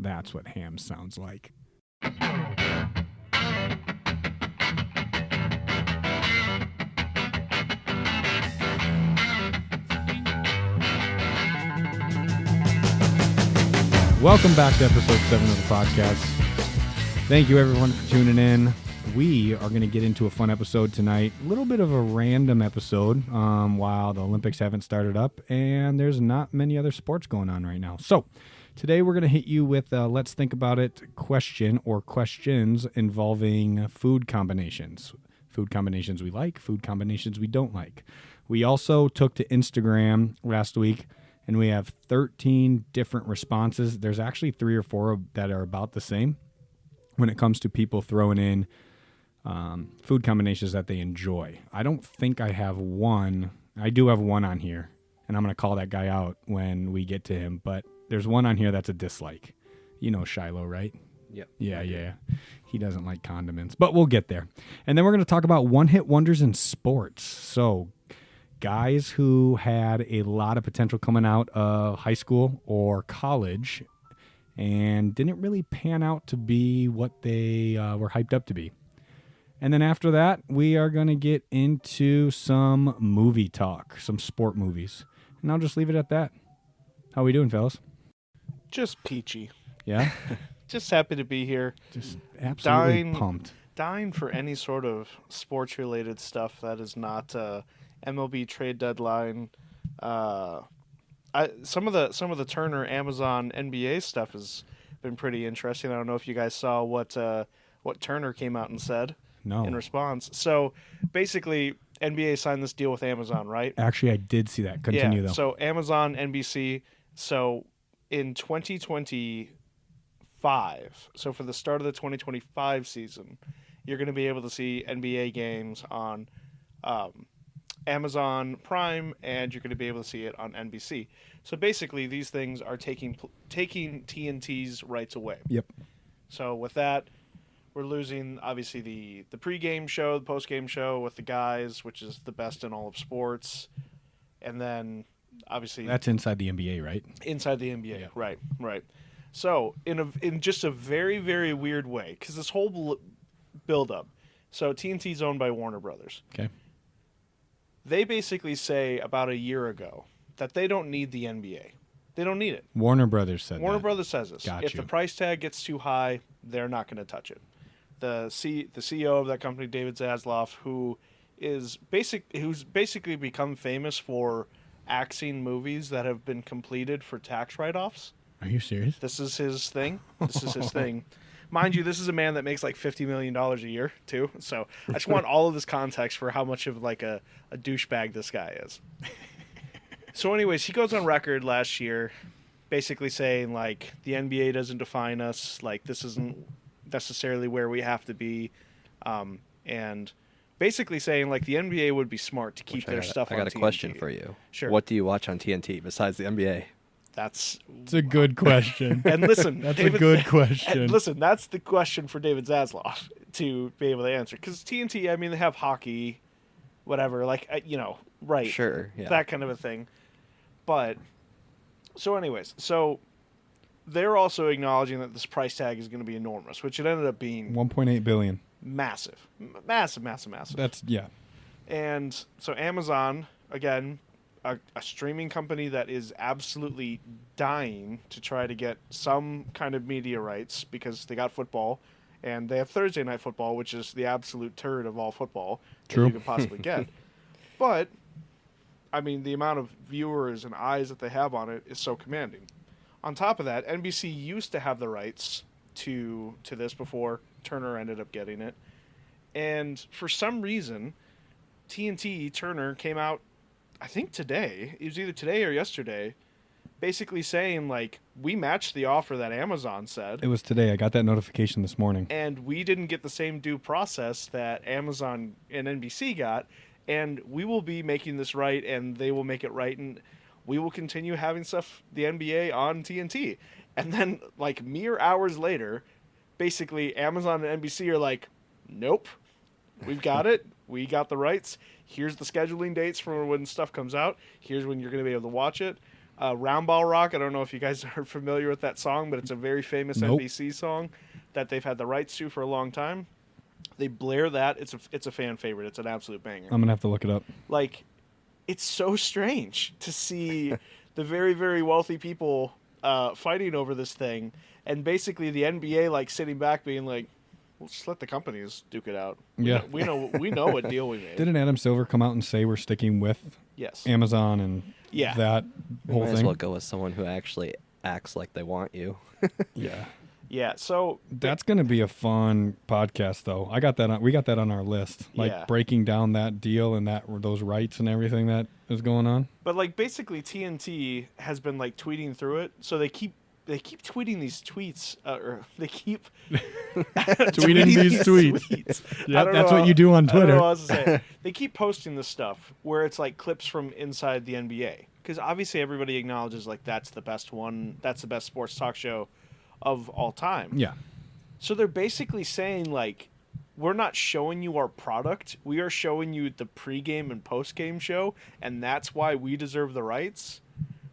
That's what ham sounds like. Welcome back to episode 7 of the podcast. Thank you, everyone, for tuning in. We are going to get into a fun episode tonight. A little bit of a random episode while the Olympics haven't started up, and there's not many other sports going on right now. So today we're going to hit you with a Let's Think About It question or questions involving food combinations. Food combinations we like, food combinations we don't like. We also took to Instagram last week, and we have 13 different responses. There's actually 3 or 4 that are about the same when it comes to people throwing in food combinations that they enjoy. I don't think I have one. I do have one on here, and I'm going to call that guy out when we get to him. But there's one on here that's a dislike. You know Shiloh, right? Yep. Yeah. He doesn't like condiments, but we'll get there. And then we're going to talk about one-hit wonders in sports. So guys who had a lot of potential coming out of high school or college and didn't really pan out to be what they were hyped up to be. And then after that, we are going to get into some movie talk, some sport movies. And I'll just leave it at that. How we doing, fellas? Just peachy. Yeah? Just happy to be here. Just absolutely pumped. Dying for any sort of sports-related stuff that is not MLB trade deadline. Some of the Turner Amazon NBA stuff has been pretty interesting. I don't know if you guys saw what Turner came out and said in response. So basically, NBA signed this deal with Amazon, right? Actually, I did see that. Continue though. So Amazon, NBC. So in 2025, so for the start of the 2025 season, you're going to be able to see NBA games on Amazon Prime, and you're going to be able to see it on NBC. So basically, these things are taking TNT's rights away. Yep. So with that, we're losing, obviously, the pregame show, the postgame show with the guys, which is the best in all of sports. And then, obviously... That's inside the NBA, right? Inside the NBA, yeah. Right. So, in just a very, very weird way, because this whole build-up, so TNT's owned by Warner Brothers. Okay. They basically say about a year ago that they don't need the NBA. They don't need it. Warner Brothers said Warner that. Brothers says this. Got if you. the price tag gets too high, they're not going to touch it. The CEO of that company, David Zaslav, who's basically become famous for axing movies that have been completed for tax write-offs. Are you serious? This is his thing. Mind you, this is a man that makes like $50 million a year, too. So I just want all of this context for how much of like a douchebag this guy is. So anyways, he goes on record last year basically saying, like, the NBA doesn't define us. Like, this isn't necessarily where we have to be. And basically saying, like, the NBA would be smart to keep their stuff on TNT. I got a question for you. Sure. What do you watch on TNT besides the NBA? It's a good question. And listen, that's a good question. And listen, that's the question for David Zaslav to be able to answer. Because TNT, I mean, they have hockey, whatever, like, right. Sure, yeah. That kind of a thing. But, so anyways, so they're also acknowledging that this price tag is going to be enormous, which it ended up being... $1.8 billion. Massive. Massive. That's, yeah. And so Amazon, again... A streaming company that is absolutely dying to try to get some kind of media rights because they got football, and they have Thursday Night Football, which is the absolute turd of all football that you could possibly get. But, I mean, the amount of viewers and eyes that they have on it is so commanding. On top of that, NBC used to have the rights to this before Turner ended up getting it. And for some reason, Turner came out, I think today, it was either today or yesterday, basically saying, like, we matched the offer that Amazon said. It was today. I got that notification this morning. And we didn't get the same due process that Amazon and NBC got, and we will be making this right, and they will make it right, and we will continue having stuff, the NBA, on TNT. And then, like, mere hours later, basically Amazon and NBC are like, nope, we've got it. We got the rights. Here's the scheduling dates for when stuff comes out. Here's when you're going to be able to watch it. Round Ball Rock. I don't know if you guys are familiar with that song, but it's a very famous Nope. NBC song that they've had the rights to for a long time. They blare that. It's a fan favorite. It's an absolute banger. I'm gonna have to look it up. Like, it's so strange to see the very, very wealthy people fighting over this thing, and basically the NBA like sitting back being like, "We'll just let the companies duke it out. Yeah. We know what deal we made." Didn't Adam Silver come out and say we're sticking with Yes. Amazon and Yeah. that whole Might as thing? well go with someone who actually acts like they want you. Yeah. Yeah. So That's going to be a fun podcast, though. We got that on our list, like Yeah. breaking down that deal and those rights and everything that is going on. But like basically TNT has been like tweeting through it, so they keep tweeting these tweets, or they keep Tweeting these tweets. Yep, that's what you do on I don't Twitter. know what else to say. They keep posting this stuff where it's like clips from inside the NBA, because obviously everybody acknowledges like that's the best sports talk show of all time. Yeah. So they're basically saying like, we're not showing you our product. We are showing you the pregame and postgame show, and that's why we deserve the rights.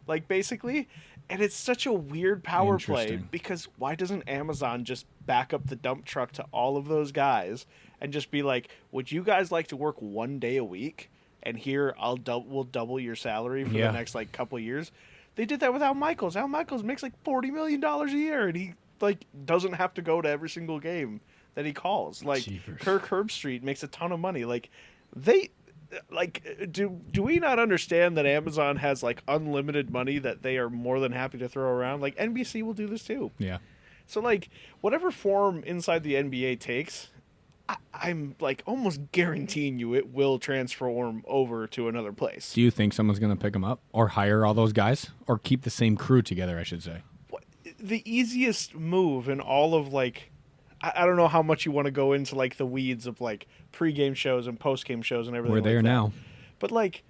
Like basically, and it's such a weird power play, Interesting. because why doesn't Amazon just back up the dump truck to all of those guys and just be like, "Would you guys like to work 1 day a week? And here we'll double your salary for Yeah. the next like couple of years." They did that with Al Michaels. Al Michaels makes like $40 million a year, and he like doesn't have to go to every single game that he calls. Like Jeepers. Kirk Herbstreit makes a ton of money. Like they like do we not understand that Amazon has like unlimited money that they are more than happy to throw around? Like NBC will do this too. Yeah. So like whatever form inside the NBA takes, I'm like almost guaranteeing you it will transform over to another place. Do you think someone's going to pick them up or hire all those guys or keep the same crew together, I should say? The easiest move in all of like, I don't know how much you want to go into like the weeds of like pregame shows and postgame shows and everything. We're there like that. now. But like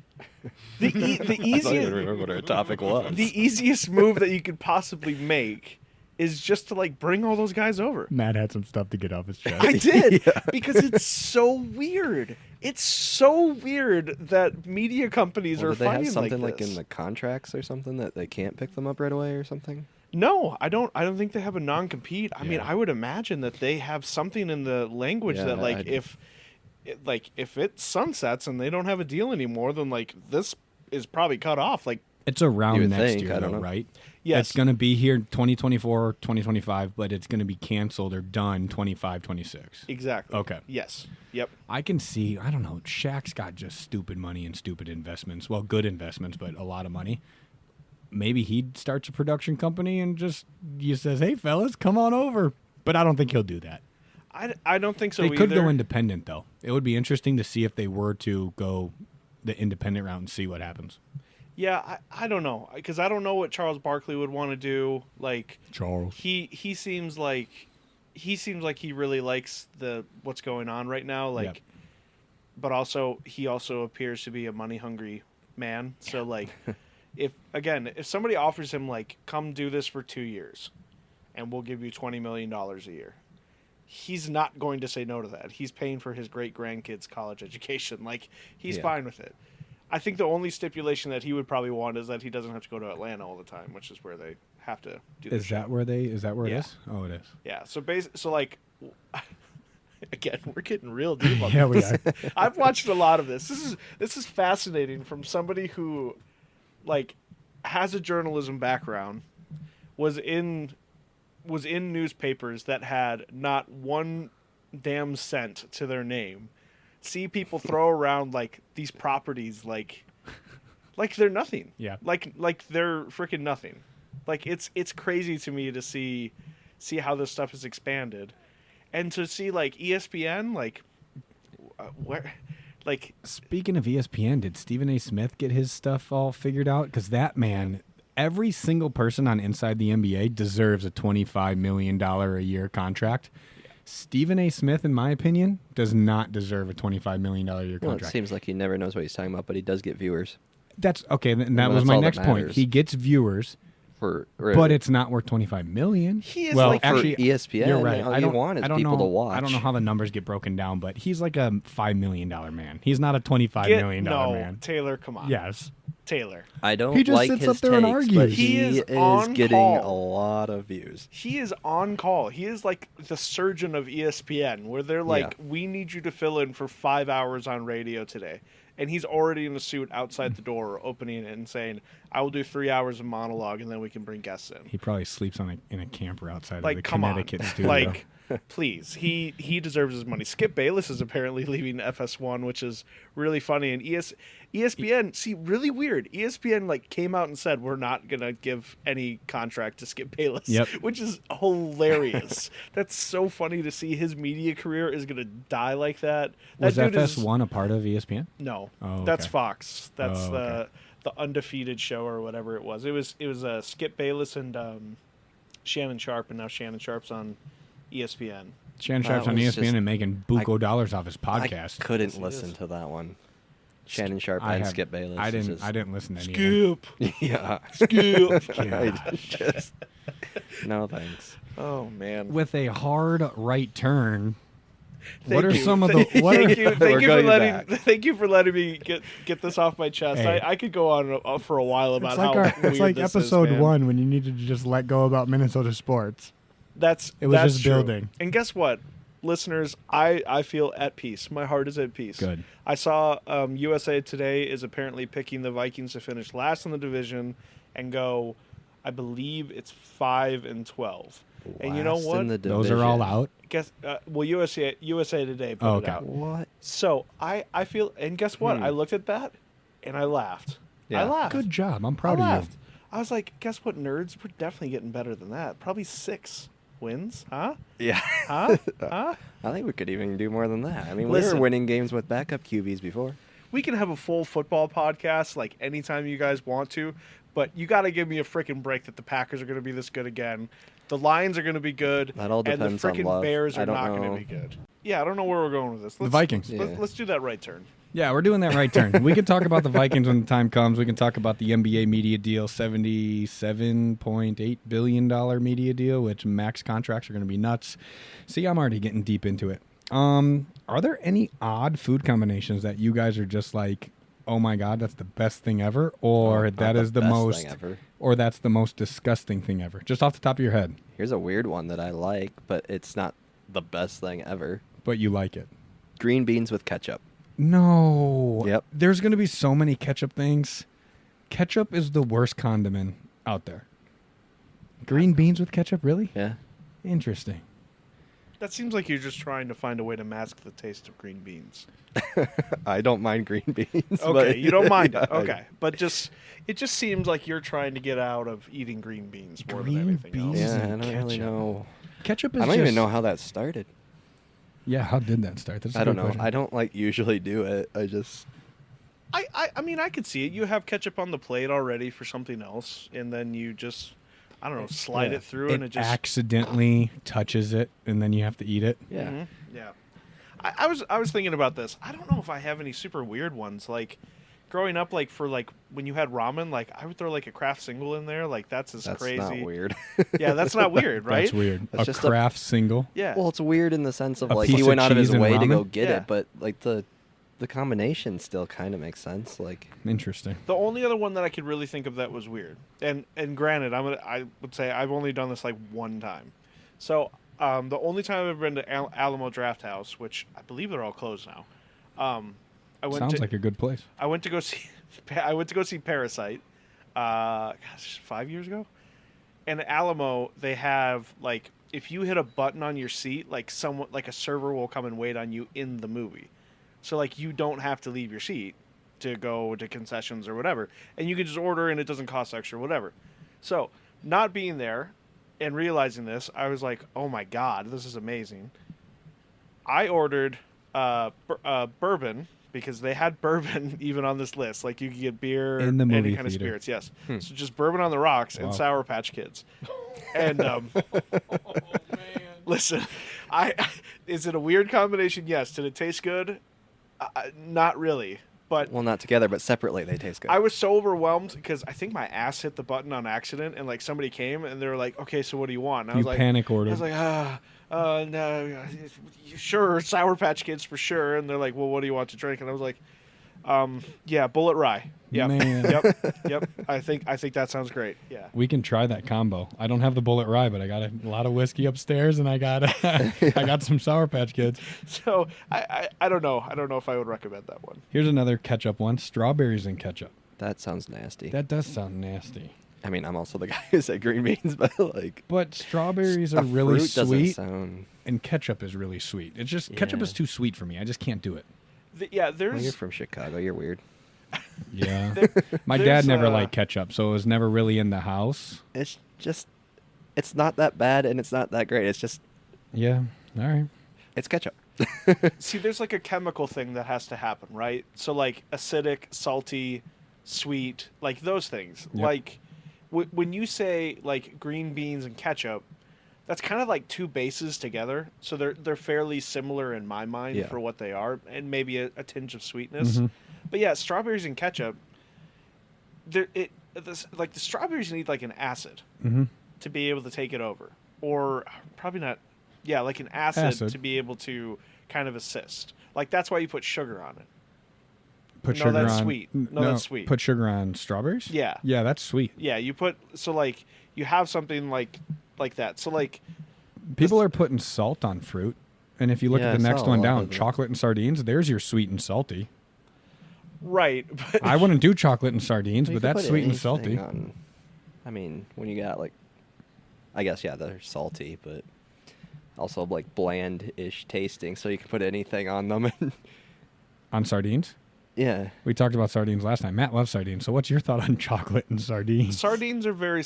the I don't even easiest remember what our topic was. the easiest move that you could possibly make is just to like bring all those guys over. Matt had some stuff to get off his chest. I did because it's so weird. It's so weird that media companies Well, are did they have fighting something like this. in the contracts or something that they can't pick them up right away or something? No, I don't think they have a non-compete. I mean, Yeah. I would imagine that they have something in the language Yeah, that like I'd- if it sunsets and they don't have a deal anymore, then like this is probably cut off. Like It's You around would next think, year, I don't though, know. right? yes, It's going to be here 2024 or 2025, but it's going to be canceled or done 25, 26. exactly. Okay. Yes. Yep. I can see, I don't know, Shaq's got just stupid money and stupid investments. Well, good investments, but a lot of money. Maybe he starts a production company and just he says, "Hey, fellas, come on over." But I don't think he'll do that. I don't think so They could either. go independent, though. It would be interesting to see if they were to go the independent route and see what happens. Yeah, I don't know, because I don't know what Charles Barkley would want to do. Like Charles. he seems like he really likes what's going on right now. Like, Yep. but he also appears to be a money hungry man. So like, if somebody offers him like, come do this for 2 years, and we'll give you $20 million a year, he's not going to say no to that. He's paying for his great grandkids' college education. Like, he's Yeah. fine with it. I think the only stipulation that he would probably want is that he doesn't have to go to Atlanta all the time, which is where they have to do. the Is show. that where it Yeah. is? Oh, it is. Yeah. So like, again, we're getting real deep on Yeah, we this. are. I've watched a lot of this. This is fascinating from somebody who, like, has a journalism background, was in newspapers that had not one damn cent to their name. See people throw around like these properties like they're nothing. Yeah. Like they're freaking nothing. Like it's crazy to me to see how this stuff is expanded, and to see like ESPN where like Speaking of ESPN, did Stephen A. Smith get his stuff all figured out? Because that man, every single person on Inside the NBA deserves a $25 million a year contract. Stephen A. Smith, in my opinion, does not deserve a $25 million a year Well, it contract. seems like he never knows what he's talking about, but he does get viewers. That's okay. And that Well, was that's my all that next point. matters. He gets viewers, But it's not worth $25 million. He is well, like actually, for ESPN. you're right. All I don't you want is I don't people know, to watch. I don't know how the numbers get broken down, but he's like a $5 million man. He's not a $25 million man. Taylor, come on. Yes. Taylor. I don't He just like sits his up there and takes, but argues. He he is is on getting call. a lot of views. He is on call. He is like the surgeon of ESPN, where they're like, Yeah. we need you to fill in for 5 hours on radio today. And he's already in a suit outside the door, opening it and saying, I will do 3 hours of monologue, and then we can bring guests in. He probably sleeps in a camper outside Like, of the come on. Connecticut studio. Like, please. He deserves his money. Skip Bayless is apparently leaving FS1, which is really funny. And ESPN, see, really weird. ESPN like came out and said, we're not going to give any contract to Skip Bayless, Yep. which is hilarious. That's so funny to see his media career is going to die like that. was That dude FS1 a part of ESPN? No, Oh, that's okay. Fox. That's Oh, okay. the undefeated show or whatever it was. It was Skip Bayless and Shannon Sharp, and now Shannon Sharp's on ESPN. Shannon Sharp's That on was ESPN just- and making buco dollars off his podcast. I couldn't Yes, he listen is. to that one. Shannon Sharp I and have- Skip Bayless. I is didn't listen to any of them. Skip, Yeah. Skip. I just, no thanks. Oh man. With a hard right turn. Thank What are you. some of the? What Thank are, you, We're thank you for going letting back. thank you for letting me get this off my chest. Hey. I could go on for a while about it's like how our, weird it's like this episode is, man. 1 when you needed to just let go about Minnesota sports. That's It was that's just true. building. And guess what, listeners? I feel at peace. My heart is at peace. Good. I saw USA Today is apparently picking the Vikings to finish last in the division and go. I believe it's 5-12. And you know Last what? in the Those are all division. out. Guess USA Today put Oh, it okay. out. What? So I feel, and guess what? I looked at that and I laughed. I Yeah. laughed. Good job. I'm I proud of laughed. you. I was like, guess what, nerds? We're definitely getting better than that. Probably 6 wins, huh? Yeah. Huh? Huh? I think we could even do more than that. I mean, we Listen. were winning games with backup QBs before. We can have a full football podcast like anytime you guys want to, but you got to give me a freaking break that the Packers are going to be this good again. The Lions are going to be good, That all and the depends on freaking Love. Bears I are don't not going know. to be good. Yeah, I don't know where we're going with this. Let's, Vikings. Let's do that right turn. Yeah, we're doing that right turn. We can talk about the Vikings when the time comes. We can talk about the NBA media deal, $77.8 billion media deal, which max contracts are going to be nuts. See, I'm already getting deep into it. Are there any odd food combinations that you guys are just like, oh my God, that's the best thing ever? Or Not that is the best most, thing ever. or that's the most disgusting thing ever? Just off the top of your head, Here's a weird one that I like, but it's not the best thing ever. but you like it. Green beans with ketchup. No. Yep. There's going to be so many ketchup things. Ketchup is the worst condiment out there. Green beans with ketchup, really? Yeah. Interesting. That seems like you're just trying to find a way to mask the taste of green beans. I don't mind green beans. Okay, but- you don't mind Yeah, it. Okay, but it just seems like you're trying to get out of eating green beans more Green than anything beans? else. Yeah, I and don't really ketchup. know. Ketchup is I don't just, even know how that started. Yeah, how did that start? That's a I don't good know. question. I don't like usually do it. I just I mean, I could see it. You have ketchup on the plate already for something else, and then you just, I don't know, slide Yeah. it through, It and it just. accidentally touches it, and then you have to eat it. yeah. Mhm, yeah. I was thinking about this. I don't know if I have any super weird ones. Like, growing up, like for like when you had ramen, like I would throw like a Kraft single in there. Like that's as That's crazy. not weird. Yeah, that's not weird, right? That's weird. That's a just a- Kraft single. Yeah. Well, it's weird in the sense of A like piece he of went out of his cheese and way to go ramen? get Yeah. it, but like the combination still kind of makes sense. Like Interesting. The only other one that I could really think of that was weird, and granted, I would say I've only done this like one time. So the only time I've ever been to Alamo Draft House, which I believe they're all closed now. I went Sounds to, like a good place. I went to go see Parasite. Gosh, 5 years ago. And at Alamo, they have like if you hit a button on your seat, like someone like a server will come and wait on you in the movie. So like you don't have to leave your seat to go to concessions or whatever, and you can just order and it doesn't cost extra, whatever. So not being there and realizing this, I was like, oh my God, this is amazing. I ordered bourbon because they had bourbon even on this list. Like you could get beer, In the any movie kind of theater. spirits, yes. So just bourbon on the rocks Wow. and Sour Patch Kids. And listen, is it a weird combination? Yes. Did it taste good? Not really. But Well, not together, but separately they taste good. I was so overwhelmed because I think my ass hit the button on accident, and like somebody came and they were like, "Okay, so what do you want?" And I You was like, panic I ordered. was like, no, sure, Sour Patch Kids for sure. And they're like, "Well, what do you want to drink?" And I was like, yeah, Bullet Rye. Yep, Man. yep. I think that sounds great. Yeah. We can try that combo. I don't have the Bullet Rye, but I got a lot of whiskey upstairs, and I got I got some Sour Patch Kids. So I don't know. I don't know if I would recommend that one. Here's another ketchup one: strawberries and ketchup. That sounds nasty. That does sound nasty. I mean, I'm also the guy who said green beans, but like, But strawberries a are really fruit doesn't sweet, sound. and ketchup is really sweet. It's just ketchup Yeah. is too sweet for me. I just can't do it. Yeah, Well, you're there's from Chicago. You're weird. Yeah. My there's, dad never liked ketchup, so it was never really in the house. It's just, it's not that bad, and it's not that great. It's just, Yeah. All right. it's ketchup. see, there's like a chemical thing that has to happen, right? So like acidic, salty, sweet, like those things. Yep. Like when you say like green beans and ketchup, that's kind of like two bases together. So they're fairly similar in my mind Yeah. for what they are, and maybe a tinge of sweetness. Mhm. But yeah, strawberries and ketchup. Like the strawberries need like an acid Mm-hmm. to be able to take it over, or probably not. Yeah, like an acid. To be able to kind of assist. Like that's why you put sugar on it. Put No, sugar that's on. sweet. No, that's sweet. Put sugar on strawberries. Yeah. Yeah, that's sweet. Yeah, you put so like you have something like that. So like People are putting salt on fruit, and if you look Yeah, at the I next saw a one lot down, of that. chocolate and sardines. There's your sweet and salty. right, but I wouldn't do chocolate and sardines, You but could that's put sweet and anything salty. on- I mean, when you got like, I guess yeah, they're salty, but also like bland-ish tasting, so you can put anything on them. On sardines? Yeah, We talked about sardines last time. Matt loves sardines. So what's your thought on chocolate and sardines? sardines are very.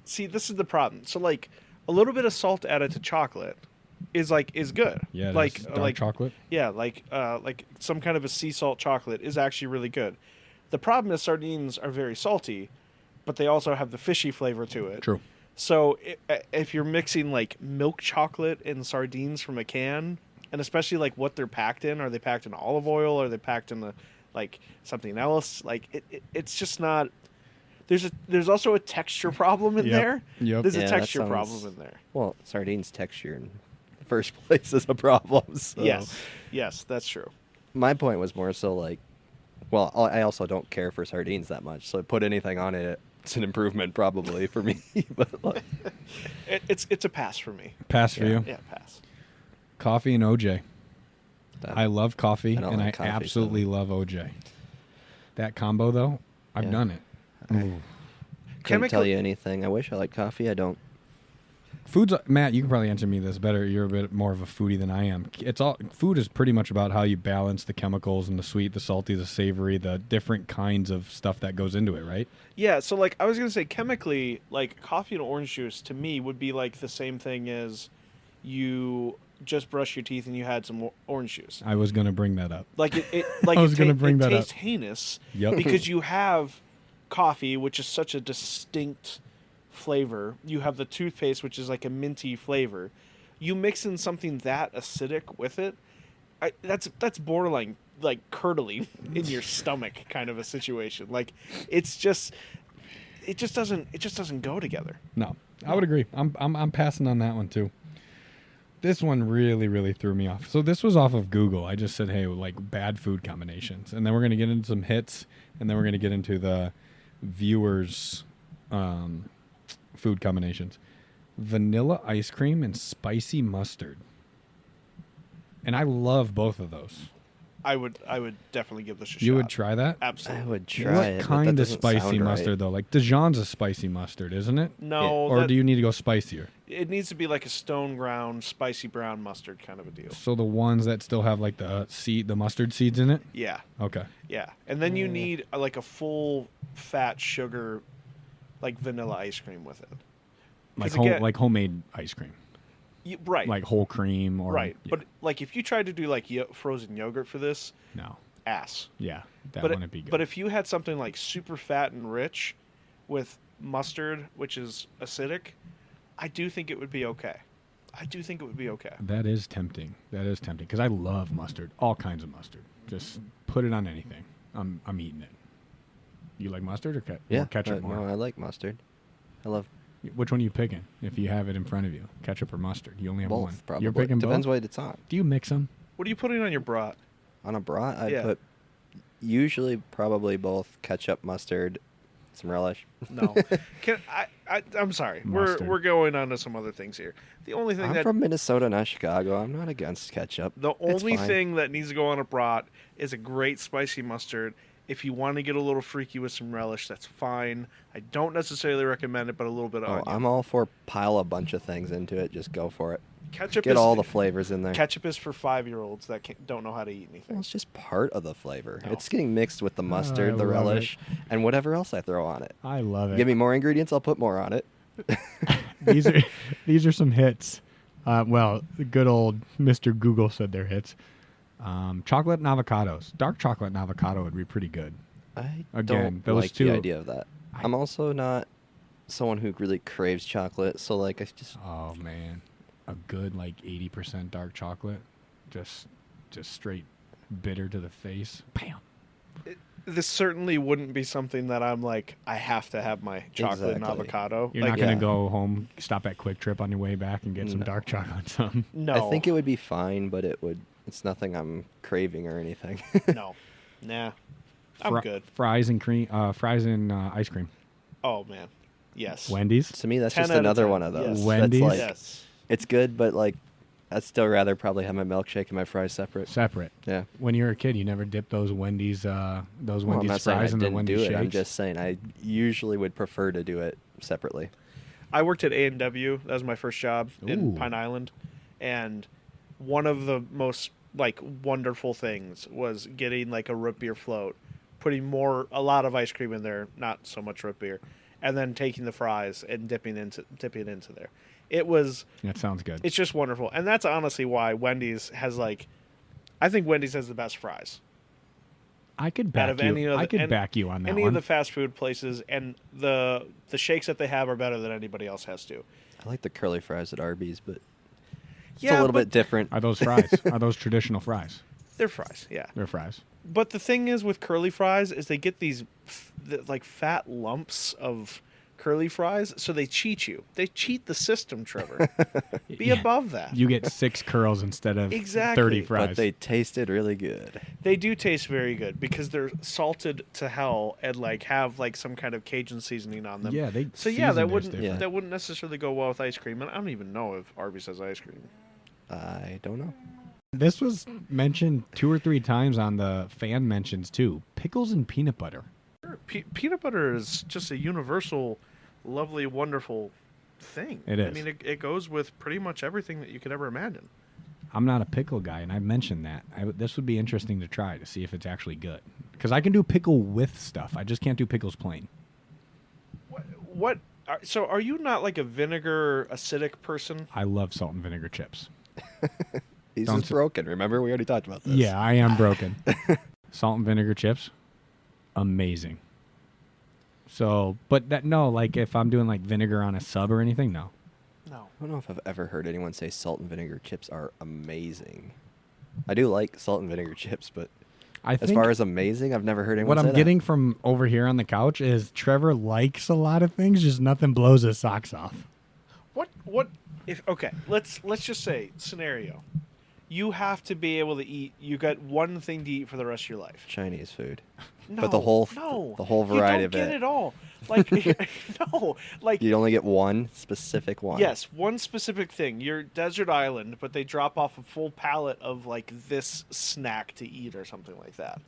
See, this is the problem. So like a little bit of salt added to chocolate is good. Yeah, like that's dark like chocolate. Yeah, like some kind of a sea salt chocolate is actually really good. The problem is sardines are very salty, but they also have the fishy flavor to it. True. So if you're mixing like milk chocolate and sardines from a can, and especially like what they're packed in, are they packed in olive oil? Are they packed in like something else? Like it's just not. There's also a texture problem in Yep. there. Yep. There's Yeah, a that texture sounds- problem in there. well, sardines texture in the first place is a problem. So. Yes, that's true. My point was more so like, well, I also don't care for sardines that much, so put anything on it, it's an improvement probably for me. But like, It's a pass for me. Pass for you. Yeah, pass. Coffee and OJ. that- I love coffee, I don't and like I coffee, absolutely so- love OJ. That combo, though, I've Yeah. done it. couldn't Chemical- tell you anything. I wish I liked coffee. I don't. Food's Matt, you can probably answer me this better. You're a bit more of a foodie than I am. Food is pretty much about how you balance the chemicals and the sweet, the salty, the savory, the different kinds of stuff that goes into it, right? Yeah, so like I was gonna say chemically, like coffee and orange juice to me would be like the same thing as you just brush your teeth and you had some orange juice. I was gonna bring that up. Like it like I was gonna bring it that tastes up. heinous Yep. because you have coffee, which is such a distinct flavor. You have the toothpaste, which is like a minty flavor. You mix in something that acidic with it, that's borderline like curdling in your stomach kind of a situation. Like it just doesn't go together. No, I would agree. I'm passing on that one too. This one really, really threw me off. So this was off of Google. I just said, hey, like bad food combinations. And then we're going to get into some hits. And then we're going to get into the viewers' food combinations. Vanilla ice cream and spicy mustard. And I love both of those. I would definitely give this a shot. You would try that? Absolutely. I would try What it. but kind that of doesn't spicy sound mustard, right. though? Like Dijon's a spicy mustard, isn't it? No, Or do you need to go spicier? it needs to be like a stone ground, spicy brown mustard kind of a deal. So the ones that still have like the mustard seeds in it? Yeah, Okay. yeah. And then you need like a full fat sugar, like vanilla ice cream with it. Like 'Cause again- like homemade ice cream. Right. Like whole cream or right. yeah. But like if you tried to do like frozen yogurt for this, No. ass. Yeah. That But wouldn't be good. but if you had something like super fat and rich with mustard, which is acidic, I do think it would be okay. That is tempting. That is tempting because I love mustard, all kinds of mustard. Just put it on anything. I'm eating it. You like mustard or Yeah, ketchup more? No, I like mustard. I love Which one are you picking if you have it in front of you? Ketchup or mustard? You only have both, one. probably. You're picking Depends both? what it's on. Do you mix them? What are you putting on your brat? On a brat, I Yeah. put usually probably both ketchup, mustard, some relish. No. I'm sorry. Mustard. We're going on to some other things here. The only thing I'm from Minnesota, not Chicago. I'm not against ketchup. the It's only fine. thing that needs to go on a brat is a great spicy mustard. If you want to get a little freaky with some relish, that's fine. I don't necessarily recommend it, but a little bit of Oh, onion. I'm all for pile a bunch of things into it. Just go for it. Ketchup Get is all the flavors in there. ketchup is for 5-year-olds that don't know how to eat anything. Well, it's just part of the flavor. No. It's getting mixed with the mustard, the love relish, and whatever else I throw on it. I love it. Give me more ingredients, I'll put more on it. these are some hits. Well, the good old Mr. Google said they're hits. Chocolate and avocados. Dark chocolate and avocado would be pretty good. I Again, don't those like two- the idea of that. I'm also not someone who really craves chocolate, so like I just Oh man, a good like 80% dark chocolate, just straight bitter to the face. Bam. This certainly wouldn't be something that I'm like, I have to have my chocolate and Exactly. avocado. You're Like, not gonna yeah. go home, stop at Quick Trip on your way back, and get some No. dark chocolate. Some. no. I think it would be fine, but it's nothing I'm craving or anything. No. Nah. I'm good. Fries and cream. Fries and ice cream. Oh, man. Yes. Wendy's. To me, that's 10 just out of another 10. one of those. Yes. Wendy's? That's like, Yes. it's good, but like I'd still rather probably have my milkshake and my fries separate. Separate. Yeah. When you were a kid, you never dipped those Wendy's Well, I'm Wendy's not saying I fries in the didn't Wendy's do shakes. it. I'm just saying I usually would prefer to do it separately. I worked at A&W. That was my first job in Ooh. Pine Island. And one of the most like wonderful things was getting like a root beer float, putting a lot of ice cream in there, not so much root beer, and then taking the fries and dipping into there. That sounds good. It's just wonderful. And that's honestly why Wendy's has I think Wendy's has the best fries. I could out back of you. any of I the- could and back you on that Any one. of the fast food places, and the shakes that they have are better than anybody else has to. I like the curly fries at Arby's, but it's Yeah, a little but bit different. Are those fries? Are those traditional fries? they're fries, yeah. They're fries. But the thing is with curly fries is they get these like fat lumps of curly fries, so they cheat you. They cheat the system, Trevor. Be Yeah. above that. You get 6 curls instead of Exactly. 30 fries. But they tasted really good. They do taste very good because they're salted to hell and have some kind of Cajun seasoning on them. Yeah, they So yeah, season that theirs wouldn't different. that wouldn't necessarily go well with ice cream, and I don't even know if Arby's has ice cream. I don't know. This was mentioned 2 or 3 times on the fan mentions too. Pickles and peanut butter. Peanut butter is just a universal, lovely, wonderful thing. It I is. mean, it goes with pretty much everything that you could ever imagine. I'm not a pickle guy, and I've mentioned that. This would be interesting to try to see if it's actually good. Because I can do pickle with stuff. I just can't do pickles plain. So are you not like a vinegar acidic person? I love salt and vinegar chips. He's Don't just s- broken. Remember, we already talked about this. Yeah, I am broken. Salt and vinegar chips, amazing. So, but if I'm doing like vinegar on a sub or anything, no. No. I don't know if I've ever heard anyone say salt and vinegar chips are amazing. I do like salt and vinegar chips, but I as think far as amazing, I've never heard anyone what say I'm that. getting from over here on the couch is Trevor likes a lot of things, just nothing blows his socks off. What if okay, let's just say scenario. You have to be able to eat. You got one thing to eat for the rest of your life. Chinese food. No, But the whole variety you of don't get it. it all. Like no, like You only get one specific one. yes, one specific thing. You're desert island, but they drop off a full pallet of this snack to eat or something like that.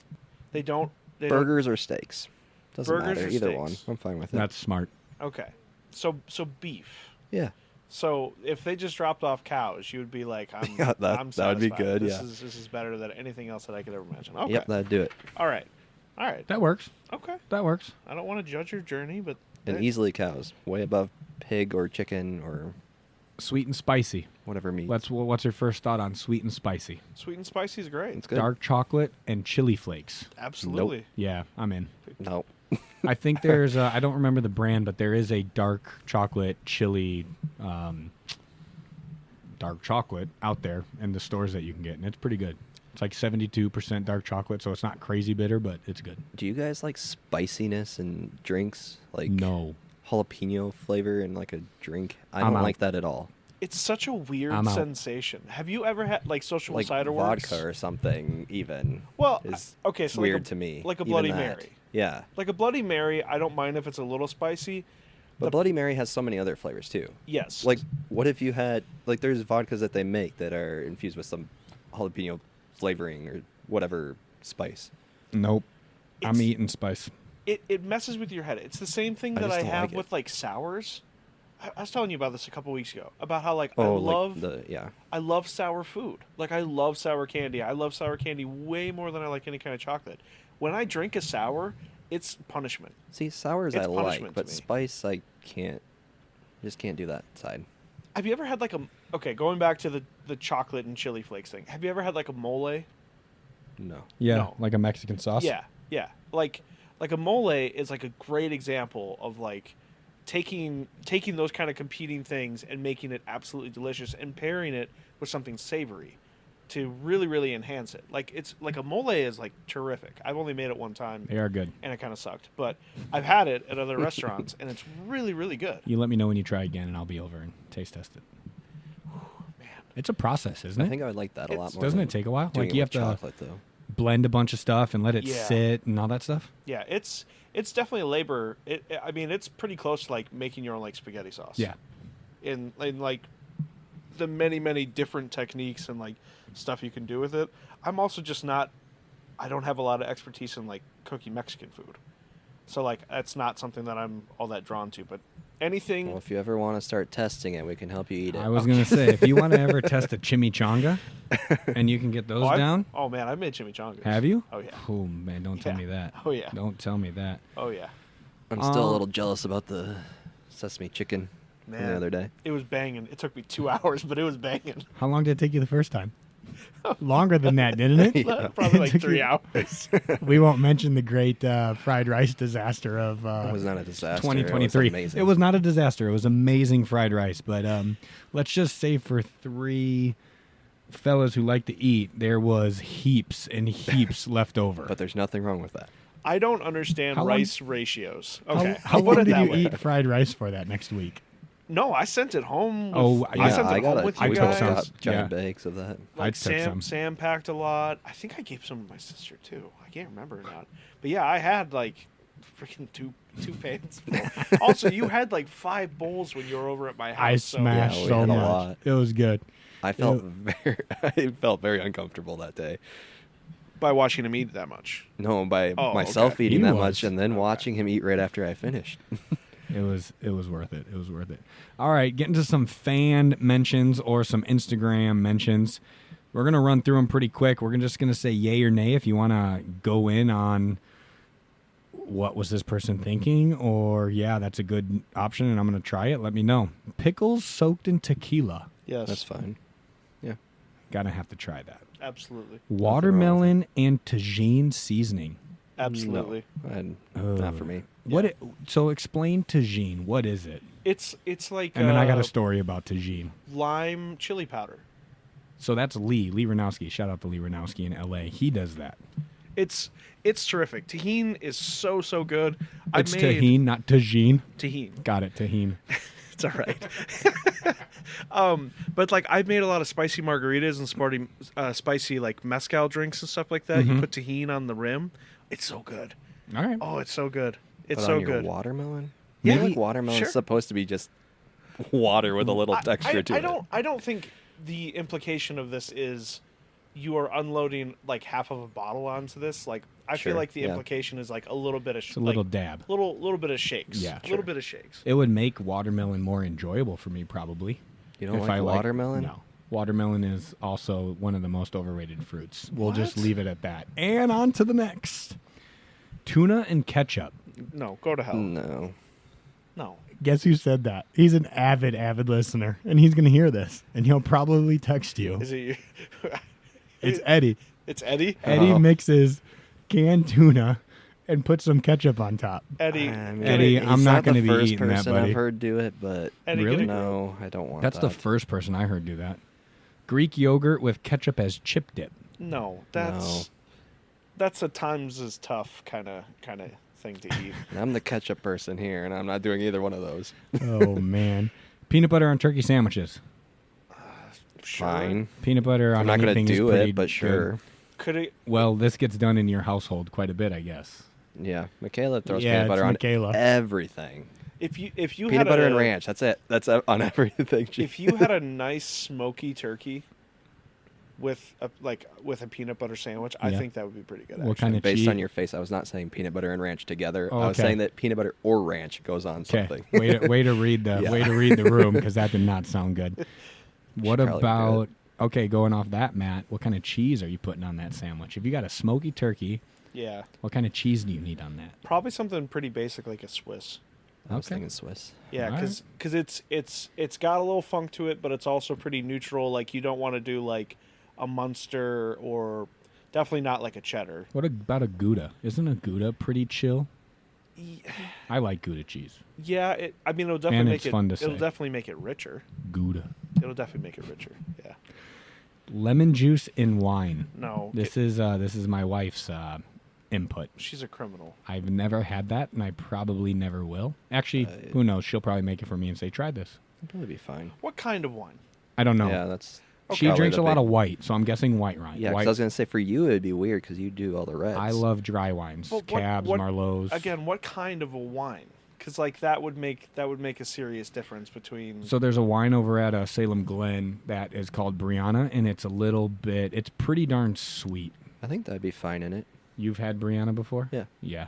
They don't. Burgers or steaks. Doesn't Burgers matter. or Either steaks? one. I'm fine with it. That's smart. Okay, so beef. yeah. So if they just dropped off cows, you would be like, I'm, Yeah, that- I'm that would be satisfied. good, This yeah. this is better than anything else that I could ever imagine. Okay. Yep, that'd do it. All right. That works. Okay. That works. I don't want to judge your journey, but And easily cows. Way above pig or chicken or Sweet and spicy. whatever meat. What's your first thought on sweet and spicy? sweet and spicy is great. It's good. Dark chocolate and chili flakes. Absolutely. Yeah, I'm in. No. I think there's I don't remember the brand, but there is a dark chocolate chili dark chocolate out there in the stores that you can get, and it's pretty good. It's like 72% dark chocolate, so it's not crazy bitter, but it's good. Do you guys like spiciness in drinks? Like No. jalapeno flavor in like a drink? I I'm don't out. like that at all. It's such a weird I'm out. sensation. Have you ever had like social Like cider vodka works? or something even. Well, is okay, so weird like a, to me. like a even Bloody that. Mary. Yeah. Like a Bloody Mary, I don't mind if it's a little spicy. But Bloody Mary has so many other flavors too. Yes. Like, what if you had like there's vodkas that they make that are infused with some jalapeno flavoring or whatever spice. Nope. I'm It's- eating spice. it messes with your head. It's the same thing I that just I don't have like it. with like sours. I was telling you about this a couple weeks ago about how like Oh, I love sour food. Like I love sour candy. I love sour candy way more than I like any kind of chocolate. When I drink a sour, it's punishment. See, sours It's I like, punishment to but me. spice I can't. Just can't do that side. Have you ever had like a okay, going back to the chocolate and chili flakes thing. Have you ever had like a mole? No. Yeah, No. like a Mexican sauce. Yeah, yeah. Like a mole is like a great example of like taking those kind of competing things and making it absolutely delicious and pairing it with something savory to really really enhance it. Like it's like a mole is like terrific. I've only made it one time They are good. and it kind of sucked, but I've had it at other restaurants and it's really really good. You let me know when you try again, and I'll be over and taste test it. It's a process, isn't I it? think I would like that a lot It's- more. Doesn't than it take a while? doing Like it you with have to chocolate though. blend a bunch of stuff and let it Yeah. sit and all that stuff. Yeah, it's definitely a labor. I mean, it's pretty close to like making your own like spaghetti sauce. Yeah. In like the many different techniques and like stuff you can do with it. I'm also just not. I don't have a lot of expertise in like cooking Mexican food, so like that's not something that I'm all that drawn to. But anything. Well, if you ever want to start testing it, we can help you eat it. I was gonna say, if you want to ever test a chimichanga, and you can get those down, Oh man, I made chimichangas. have you? Oh yeah. Oh man, don't tell Yeah. me that. Oh, yeah. Don't tell me that. Oh yeah. I'm still a little jealous about the sesame chicken from Man, the other day. It was banging. It took me 2 hours, but it was banging. How long did it take you the first time? Longer than that, didn't it? Yeah. Probably like Took 3 you- hours. We won't mention the great fried rice disaster of It was not a disaster. 2023. It was amazing. It was not a disaster. It was amazing fried rice. But let's just say for 3 fellas who like to eat, there was heaps and heaps left over. But there's nothing wrong with that. I don't understand How long- rice ratios. How- Okay, how, I'll put long it did that you way. eat fried rice for that next week? No, I sent it home. With, Oh, I yeah, sent it home got with I you took guys. some. got giant Yeah. bags of that. I Like took some. Sam packed a lot. I think I gave some to my sister too. I can't remember or not. But yeah, I had like freaking two pans full. Also, you had like 5 bowls when you were over at my house. I so- smashed we so had a much. lot. It was good. I felt I felt very uncomfortable that day. by watching him eat that much. No, by Oh, myself okay. eating He that was. much and then Okay. watching him eat right after I finished. It was worth it. It was worth it. All right, getting to some fan mentions or some Instagram mentions. We're gonna run through them pretty quick. We're just gonna say yay or nay if you want to go in on what was this person thinking, or yeah, that's a good option and I'm gonna try it. Let me know. Pickles soaked in tequila. Yes, That's fine. Yeah. Gotta have to try that. absolutely, Watermelon and tagine seasoning. absolutely. No, Oh. not for me. So explain tagine. What is it? It's like And then I got a story about tagine. lime chili powder. So that's Lee Ranowski. Shout out to Lee Ranowski in LA. He does that. It's terrific. Tahine is so good. It's tahine, not tagine. Tahine. Got it, tahine. It's all right. But like I've made a lot of spicy margaritas and spicy like mezcal drinks and stuff like that. You put tahine on the rim. It's so good. All right. Oh, it's so good. It's But so on your good. watermelon? Yeah, I feel like watermelon's sure. supposed to be just water with a little texture to it. I don't think the implication of this is you are unloading like half of a bottle onto this. Like I feel Sure, like the yeah. implication is like a little bit of It's a little dab. little bit of shakes. Yeah, a little sure. bit of shakes. It would make watermelon more enjoyable for me, probably. You don't if like I watermelon? No. Watermelon is also one of the most overrated fruits. We'll just What? leave it at that. And on to the next. Tuna and ketchup. No, go to hell. No. No. Guess who said that? He's an avid listener, and he's going to hear this, and he'll probably text you. Is it you? It's Eddie. It's Eddie. Eddie Oh. mixes canned tuna and puts some ketchup on top. Eddie. I mean, Eddie, he's I'm not the gonna be first eating that, person buddy. I've heard do it, but Eddie, Really? get a no, I don't want That's that. the first person I heard do that. Greek yogurt with ketchup as chip dip. No, No. that's a times is tough kind of thing to eat. And I'm the ketchup person here, and I'm not doing either one of those. Oh, man. Peanut butter on turkey sandwiches. Sure. Fine. Peanut butter on I'm not going anything to is do pretty it, but sure. good. Could it? Well, this gets done in your household quite a bit, I guess. Yeah. Michaela throws Yeah, peanut butter it's on Michaela. everything. If you Peanut had butter a, and ranch. That's it. That's on everything. If you had a nice smoky turkey with a peanut butter sandwich, I Yeah. think that would be pretty good. What actually. kind of Based cheese? on your face, I was not saying peanut butter and ranch together. Oh, I was okay. saying that peanut butter or ranch goes on Okay. something. Way to read the Yeah. way to read the room, because that did not sound good. What Should probably about do okay, going off that, Matt, what kind of cheese are you putting on that sandwich? If you got a smoky turkey, Yeah, what kind of cheese do you need on that? probably something pretty basic like a Swiss. I was Okay. thinking Swiss. Yeah, All because it's got a little funk to it, but it's also pretty neutral. Like you don't want to do like a Munster or definitely not like a cheddar. What about a Gouda? Isn't a Gouda pretty chill? I like Gouda cheese. Yeah, I mean it'll definitely And make it's it. fun to It'll say. definitely make it richer. Gouda. It'll definitely make it richer. Yeah. Lemon juice in wine. No, This is my wife's input. she's a criminal. I've never had that, and I probably never will. Actually, who knows? She'll probably make it for me and say, "Try this." It'd probably be fine. What kind of wine? I don't know. Yeah, that's. She probably drinks the a lot big- of white, so I'm guessing white wine. Yeah, 'cause white. I was gonna say for you it'd be weird because you do all the reds. I love dry wines, But Cabs, Merlots. Again, what kind of a wine? Because like that would make a serious difference between. So there's a wine over at Salem Glen that is called Brianna, and it's it's pretty darn sweet. I think that'd be fine in it. You've had Brianna before? Yeah. Yeah.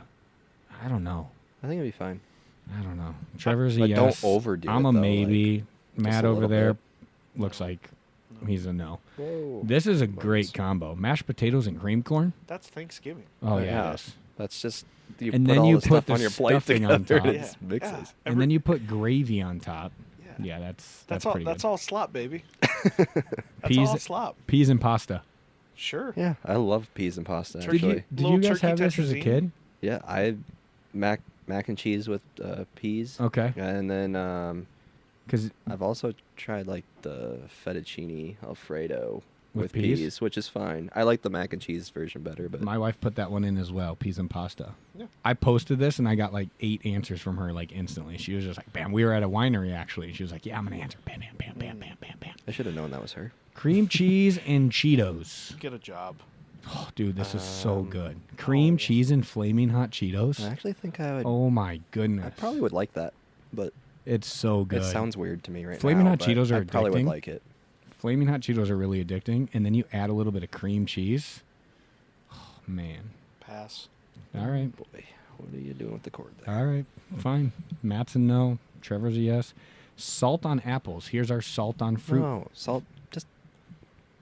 I don't know. I think it'd be fine. I don't know. Trevor's a But yes. don't overdo I'm it, a though, maybe. just Matt a over little there bit. looks like he's a no. Whoa. This is a great combo. Mashed potatoes and cream corn. That's Thanksgiving. Oh, Yeah. yeah. It is. That's just you And put then all you the put stuff the on your plate stuffing on together top. and it Yeah. just mixes. And then you put gravy on top. Yeah. Yeah, that's That's all. pretty That's good. all slop, baby. That's Peas- all slop. Peas and pasta. Sure. Yeah, I love peas and pasta. Turkey- Actually, Did Little you guys turkey have this as a tetrazzini? kid? yeah, I mac and cheese with peas. Okay. And then Because I've also tried like the fettuccine alfredo With with peas? peas, which is fine. I like the mac and cheese version better, but my wife put that one in as well, peas and pasta. Yeah. I posted this and I got like 8 answers from her like instantly. She was just like, bam. We were at a winery actually. She was like, yeah, I'm going to answer. Bam, bam, bam, bam, bam, bam, bam. I should have known that was her. Cream cheese and Cheetos. Get a job. Oh, dude, this is so good. Cream cheese and flaming hot Cheetos. I actually think I would. Oh my goodness. I probably would like that, but It's so good. it sounds weird to me right Flaming now. hot but Cheetos are I probably would addicting. like it. Flaming hot Cheetos are really addicting, and then you add a little bit of cream cheese. Oh, man. Pass. All right. Boy, what are you doing with the cord there? All right. Fine. Matt's a no. Trevor's a yes. Salt on apples. Here's our salt on fruit. No, salt. Just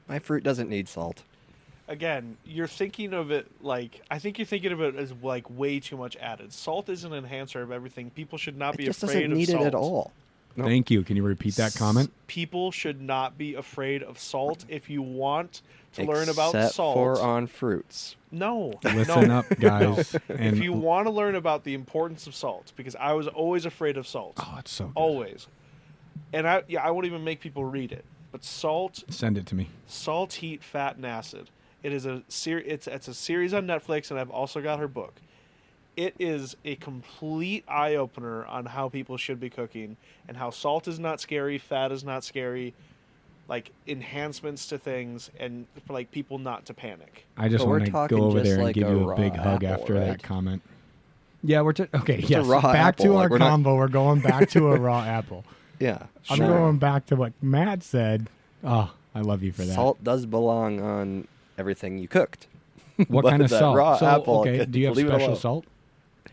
my fruit doesn't need salt. Again, you're thinking of it like I think you're thinking of it as like way too much added. Salt is an enhancer of everything. People should not It be just afraid doesn't of need salt. it at all. No. Thank you. Can you repeat that comment? People should not be afraid of salt. If you want to learn about Except salt, for on fruits. no, Listen no. up, guys. And If you want to learn about the importance of salt, because I was always afraid of salt, oh, it's so good. always, and I won't even make people read it. But salt, Send it to me. salt, heat, fat, and acid. It is a it's a series on Netflix, and I've also got her book. It is a complete eye opener on how people should be cooking and how salt is not scary, fat is not scary, like enhancements to things, and for like people not to panic. I just But we're want to talking go over just there and like give a you a big raw hug apple, after right? that comment. Yeah, we're okay. Just a Yes, raw back apple, to like our we're not- combo. We're going back to a raw apple. Yeah, I'm sure. going back to what Matt said. Oh, I love you for that. Salt does belong on everything you cooked. What But kind of that salt? raw So, apple, okay, do you have leave it special alone. salt?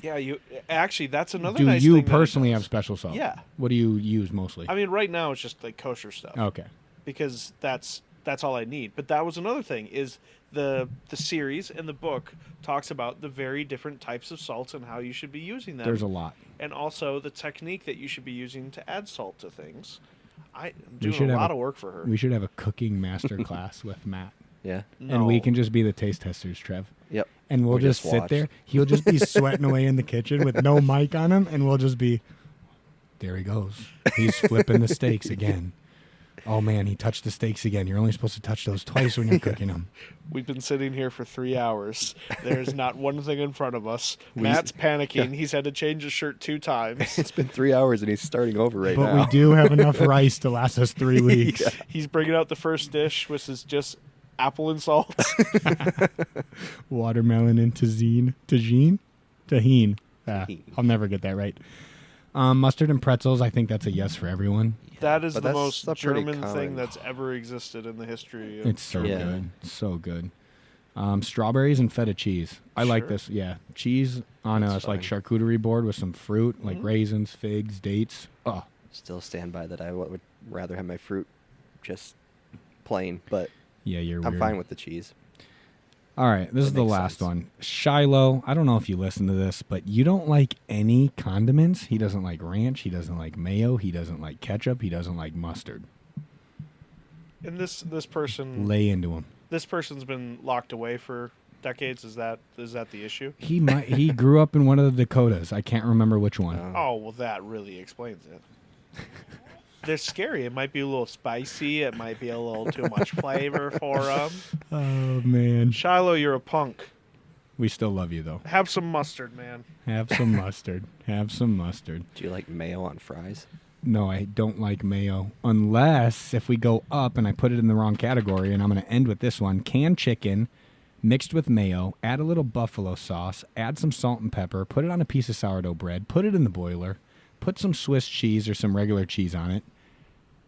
Yeah, you actually that's another. Do nice you thing that it personally does. have special salt? Yeah. What do you use mostly? I mean, right now it's just like kosher stuff. Okay. Because that's all I need. But that was another thing is the series and the book talks about the very different types of salts and how you should be using them. There's a lot. And also the technique that you should be using to add salt to things. I'm We should doing a have lot a- of work for her. We should have a cooking master class with Matt. Yeah. And we No. can just be the taste testers, Trev. Yep. And we'll We just just sit watch. there. He'll just be sweating away in the kitchen with no mic on him, and we'll just be, there he goes. He's flipping the steaks again. Oh, man, he touched the steaks again. You're only supposed to touch those twice when you're cooking them. We've been sitting here for 3 hours. There's not one thing in front of us. Matt's panicking. He's had to change his shirt 2 times. It's been 3 hours and he's starting over right But now. we do have enough rice to last us 3 weeks. He's bringing out the first dish, which is just apple and salt. Watermelon and tahine. I'll never get that right. Mustard and pretzels, I think that's a yes for everyone. That is But the that's most a pretty German common- thing that's ever existed in the history. Of, It's so Yeah. good. So good. Strawberries and feta cheese. I like Sure. this. Yeah. Cheese on That's a like fine. charcuterie board with some fruit, like raisins, figs, dates. Oh, Still stand by that. I would rather have my fruit just plain, but yeah, you're I'm weird. fine with the cheese. All right, this is the makes last sense. one. Shiloh, I don't know if you listen to this, but you don't like any condiments. He doesn't like ranch. He doesn't like mayo. He doesn't like ketchup. He doesn't like mustard. and this person, Lay into him. this person's been locked away for decades. Is that the issue? He grew up in one of the Dakotas. I can't remember which one. Oh, well, that really explains it. They're scary. It might be a little spicy. It might be a little too much flavor for them. Oh man, Shiloh, you're a punk. we still love you though. Have some mustard, man. Have some mustard. Have some mustard. Do you like mayo on fries? No, I don't like mayo. Unless if we go up and I put it in the wrong category, and I'm going to end with this one. Canned chicken mixed with mayo, add a little buffalo sauce, add some salt and pepper, put it on a piece of sourdough bread, put it in the boiler, put some Swiss cheese or some regular cheese on it.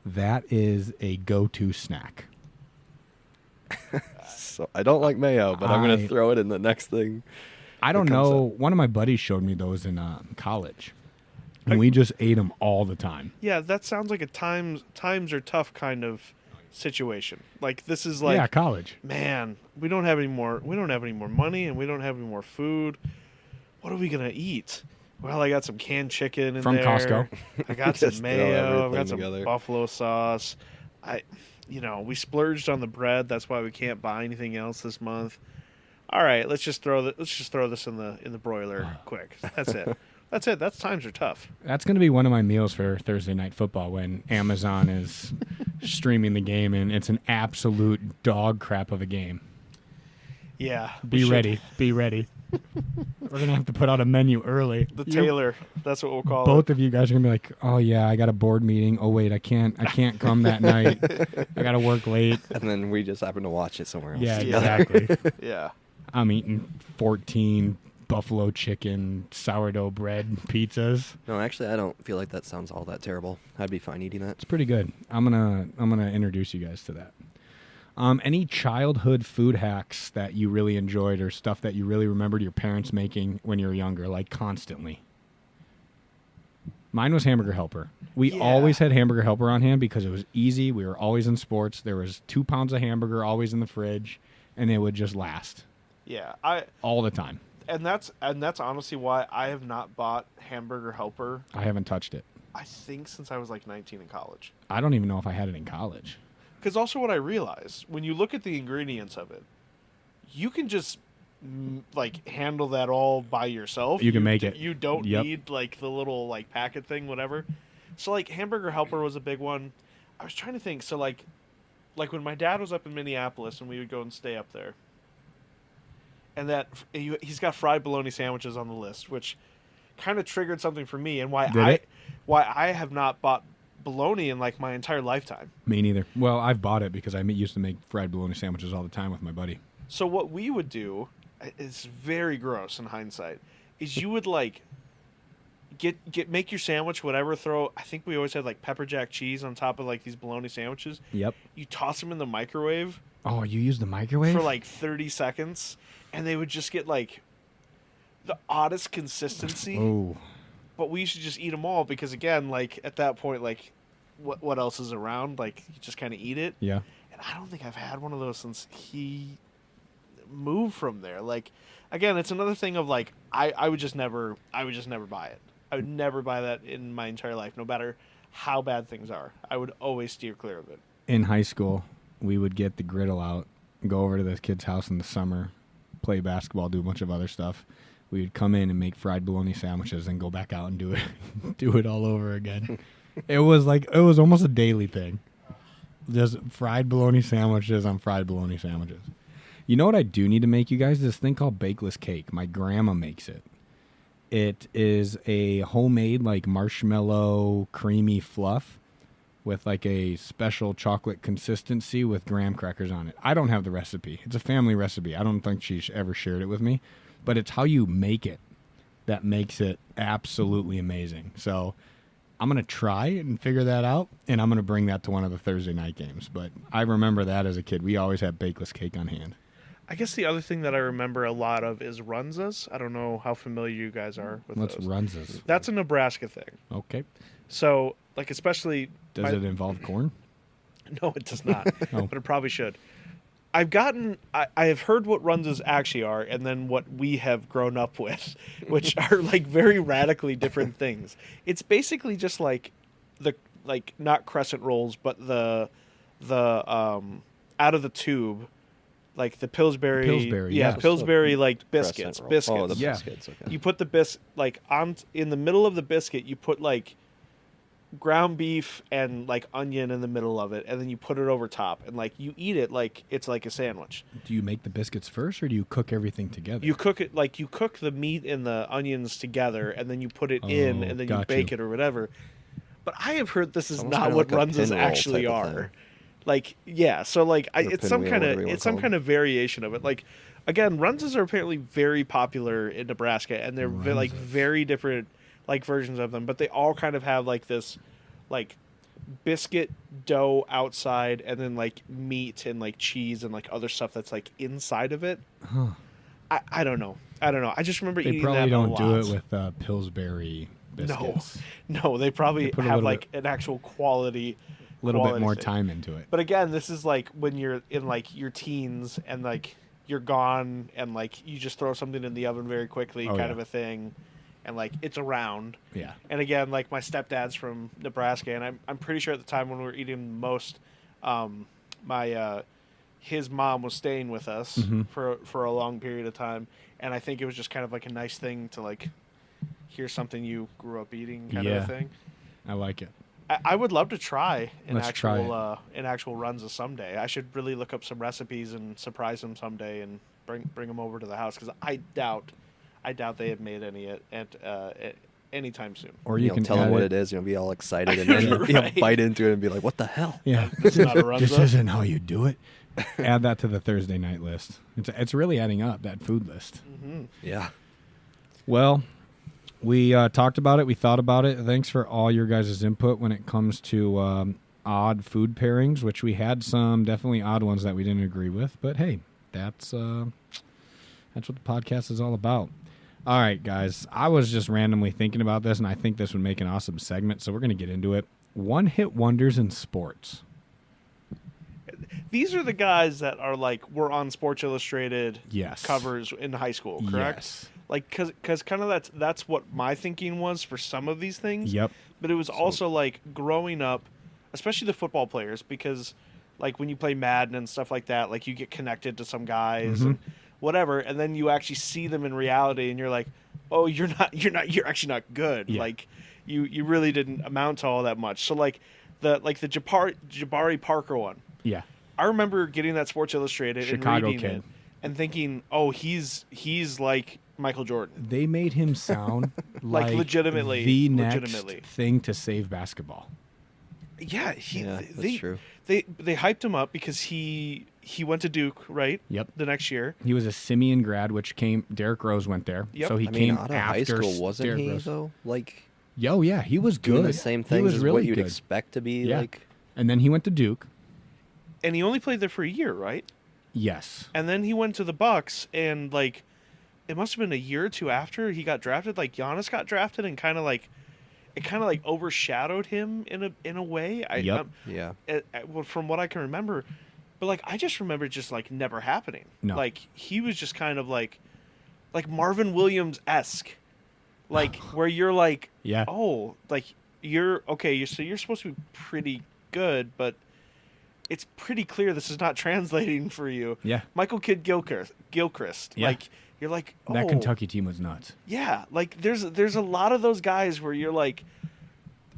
That is a go-to snack. So I don't like mayo, but I'm I- going to throw it in the next thing. I don't It comes know. One of my buddies showed me those in college, and we just ate them all the time. Yeah, that sounds like a times are tough kind of situation. Like this is like, yeah, college. man, we don't have any more money, and we don't have any more food. What are we gonna eat? Well, I got some canned chicken in From there. Costco. I got Just some throw mayo. I've everything got some together. buffalo sauce. We splurged on the bread. That's why we can't buy anything else this month. All right, let's just throw this in the broiler quick. That's it. That's it. That's times are tough. That's going to be one of my meals for Thursday Night Football when Amazon is streaming the game and it's an absolute dog crap of a game. Yeah. Be ready. Be ready. We're going to have to put out a menu early. The Taylor. That's what we'll call Both it. of you guys are going to be like, "Oh yeah, I got a board meeting. Oh wait, I can't come that night. I got to work late." And then we just happen to watch it somewhere else. Yeah, Yeah. exactly. Yeah. I'm eating 14 buffalo chicken sourdough bread pizzas. No, actually, I don't feel like that sounds all that terrible. I'd be fine eating that. It's pretty good. I'm gonna introduce you guys to that. Any childhood food hacks that you really enjoyed or stuff that you really remembered your parents making when you were younger, like constantly? Mine was Hamburger Helper. We Yeah. always had Hamburger Helper on hand because it was easy. We were always in sports. There was 2 pounds of hamburger always in the fridge, and it would just last Yeah. all the time. And that's honestly why I have not bought Hamburger Helper. I haven't touched it. I think since I was like 19 in college. I don't even know if I had it in college. Because also what I realized when you look at the ingredients of it, you can just like handle that all by yourself. You can make it. You don't Yep. need like the little like packet thing, whatever. So like Hamburger Helper was a big one. I was trying to think. So like when my dad was up in Minneapolis and we would go and stay up there, and he's got fried bologna sandwiches on the list, which kind of triggered something for me and why Did it? why I have not bought bologna in like my entire lifetime. Me neither. Well, I've bought it because I used to make fried bologna sandwiches all the time with my buddy. So what we would do, it's very gross in hindsight, is you would like make your sandwich, whatever, I think we always had like pepper jack cheese on top of like these bologna sandwiches. Yep. You toss them in the microwave Oh, you use the microwave? for like 30 seconds and they would just get like the oddest consistency. Oh. But we used to just eat them all because again, like at that point, like what else is around? Like you just kind of eat it. Yeah. And I don't think I've had one of those since he moved from there. Like, again, it's another thing of like I would just never buy it. I would never buy that in my entire life, no matter how bad things are. I would always steer clear of it. In high school, we would get the griddle out, go over to this kid's house in the summer, play basketball, do a bunch of other stuff. We would come in and make fried bologna sandwiches and go back out and do it all over again. It was almost a daily thing. Just fried bologna sandwiches on fried bologna sandwiches. You know what I do need to make you guys? This thing called bakeless cake. My grandma makes it. It is a homemade like marshmallow creamy fluff with like a special chocolate consistency with graham crackers on it. I don't have the recipe. It's a family recipe. I don't think she ever shared it with me, but it's how you make it that makes it absolutely amazing. So I'm going to try and figure that out, and I'm going to bring that to one of the Thursday night games. But I remember that as a kid. We always had bakeless cake on hand. I guess the other thing that I remember a lot of is runzas. I don't know how familiar you guys are with What's those. runzas? That's a Nebraska thing. Okay. So, like, especially... Does it involve corn? No, it does not, Oh. but it probably should. I have heard what runzas actually are, and then what we have grown up with, which are like very radically different things. It's basically just like not crescent rolls, but the out of the tube, like the Pillsbury, yeah. Pillsbury like biscuits. Crescent roll. Biscuits. Oh, the Yeah. biscuits. Okay. You put the in the middle of the biscuit. You put like ground beef and like onion in the middle of it, and then you put it over top, and like you eat it like it's like a sandwich. Do you make the biscuits first, or do you cook everything together? You cook it like you cook the meat and the onions together, and then you put it in, and then you got bake you. it or whatever. But I have heard this is Almost not kinda what like a runzas pinroll actually type of are. thing. Like yeah, so like it's some pinwheel, kind whatever you of wanna it's some call kind of variation of it. Like again, runzas are apparently very popular in Nebraska, and they're like Runzas. very different like versions of them, but they all kind of have like this like biscuit dough outside, and then like meat and like cheese and like other stuff that's like inside of it. Huh. I don't know. I just remember They eating probably that don't a do lot. it with Pillsbury biscuits. No, they probably They put a have little like an actual quality. A little bit quality more thing. time into it. But again, this is like when you're in like your teens and like you're gone and like you just throw something in the oven very quickly, Oh, kind yeah. of a thing, and like it's around. Yeah. And again, like my stepdad's from Nebraska, and I'm pretty sure at the time when we were eating the most, his mom was staying with us Mhm. for a long period of time, and I think it was just kind of like a nice thing to like hear something you grew up eating kind of Yeah. a thing. I like it. I would love to try an Let's try actual runza someday. I should really look up some recipes and surprise them someday and bring them over to the house, because I doubt they have made any at anytime soon. Or You you know, can tell them add what it. it is. Be all excited, and then Right. bite into it and be like, "What the hell?" Yeah. It's not a This runza? isn't how you do it. Add that to the Thursday night list. It's really adding up, that food list. Mm-hmm. Yeah. Well, we talked about it. We thought about it. Thanks for all your guys' input when it comes to odd food pairings, which we had some definitely odd ones that we didn't agree with. But hey, that's what the podcast is all about. All right, guys. I was just randomly thinking about this, and I think this would make an awesome segment, so we're going to get into it. One-hit wonders in sports. These are the guys that are like were on Sports Illustrated Yes. covers in high school, correct? Yes. Like because kind of that's what my thinking was for some of these things. Yep. But it was also like growing up, especially the football players, because like when you play Madden and stuff like that, like you get connected to some guys Mhm. and whatever, and then you actually see them in reality, and you're like, oh, you're actually not good. Yeah. Like you really didn't amount to all that much. So like the Jabari Parker one. Yeah. I remember getting that Sports Illustrated Chicago and reading kid. it and thinking, oh, he's like Michael Jordan. They made him sound like legitimately- the next legitimately. thing to save basketball. Yeah, That's true. They hyped him up because he went to Duke, right? Yep. The next year. He was a Simeon grad, which came. Derrick Rose went there, Yep. so he I came mean, out of after high school, wasn't Derrick he Rose. though? Like Yo, yeah, he was doing good. the same He things was as really what you'd good. expect to be. Yeah. Like And then he went to Duke. And he only played there for a year, right? Yes. And then he went to the Bucks, and like it must have been a year or two after he got drafted. Like Giannis got drafted, and it kind of like overshadowed him in a way. Yep. yeah. Well, from what I can remember, but like I just remember it just like never happening. No. Like he was just kind of like Marvin Williams-esque, like where you're like, Yeah. oh, like you're okay. So you're supposed to be pretty good, but it's pretty clear this is not translating for you. Yeah. Michael Kidd Gilchrist. Yeah. Like you're like, oh, That Kentucky team was nuts. yeah. Like there's a lot of those guys where you're like,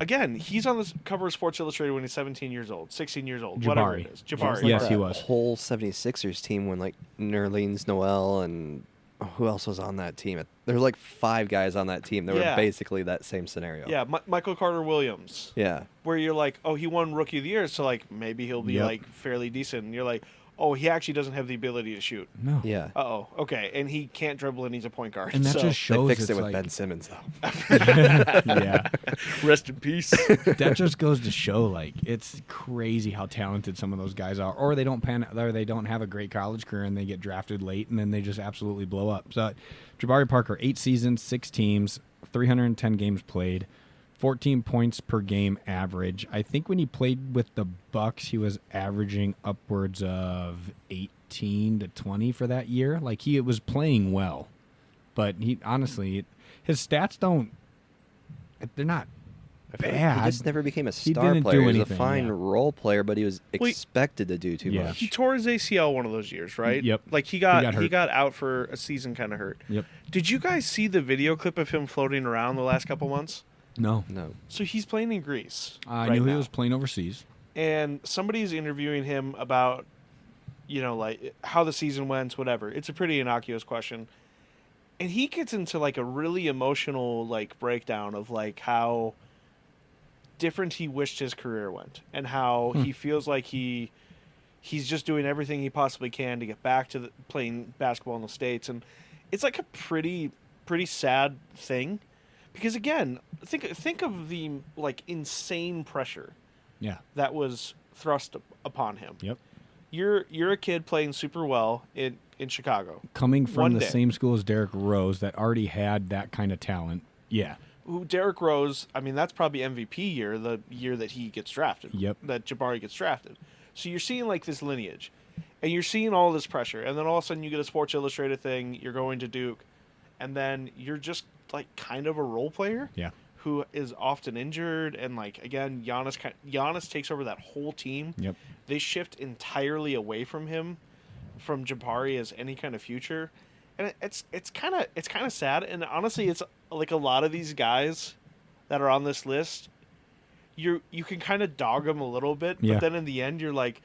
again, he's on the cover of Sports Illustrated when he's 17 years old, 16 years old, Jabari. whatever it is. Jabari. Yes, that he was. Whole 76ers team when like Nerlens Noel and who else was on that team? There was like 5 guys on that team that Yeah. were basically that same scenario. Yeah, Michael Carter Williams. Yeah. Where you're like, oh, he won Rookie of the Year, so like maybe he'll be Yep. like fairly decent. And you're like, oh, he actually doesn't have the ability to shoot. No. Yeah. Uh-oh, okay, and he can't dribble and he's a point guard. And that so. just They shows fixed it it's with like, Ben Simmons though. yeah. Rest in peace. That just goes to show, like, it's crazy how talented some of those guys are, or they don't or they don't have a great college career and they get drafted late and then they just absolutely blow up. So, Jabari Parker, 8 seasons, 6 teams, 310 games played, 14 points per game average. I think when he played with the Bucks, he was averaging upwards of 18 to 20 for that year. Like, he was playing well, but he honestly, his stats they're not I feel bad. Like he just never became a He star didn't player. do He was a anything, fine yeah. role player, but he was Well, expected to do too Yeah. much. He tore his ACL one of those years, right? Yep. Like he got got hurt. he got out for a season, kind of hurt. Yep. Did you guys see the video clip of him floating around the last couple months? No. No. So he's playing in Greece. I right knew he now. was playing overseas. And somebody's interviewing him about, like how the season went, whatever. It's a pretty innocuous question. And he gets into like a really emotional like breakdown of like how different he wished his career went and how he feels like he's just doing everything he possibly can to get back to playing basketball in the States. And it's like a pretty sad thing because again, think of the like insane pressure Yeah. that was thrust upon him. Yep. You're a kid playing super well in Chicago. Coming from One the day. same school as Derrick Rose that already had that kind of talent. Yeah. Who Derrick Rose, I mean, that's probably MVP year, the year that he gets drafted. Yep. That Jabari gets drafted. So you're seeing like this lineage, and you're seeing all this pressure, and then all of a sudden you get a Sports Illustrated thing. You're going to Duke, and then you're just like kind of a role player. Yeah. Who is often injured, and like again, Giannis takes over that whole team. Yep. They shift entirely away from him, from Jabari as any kind of future, and it's kind of sad. And honestly, it's like a lot of these guys that are on this list, you can kind of dog them a little bit, Yeah. but then in the end, you're like,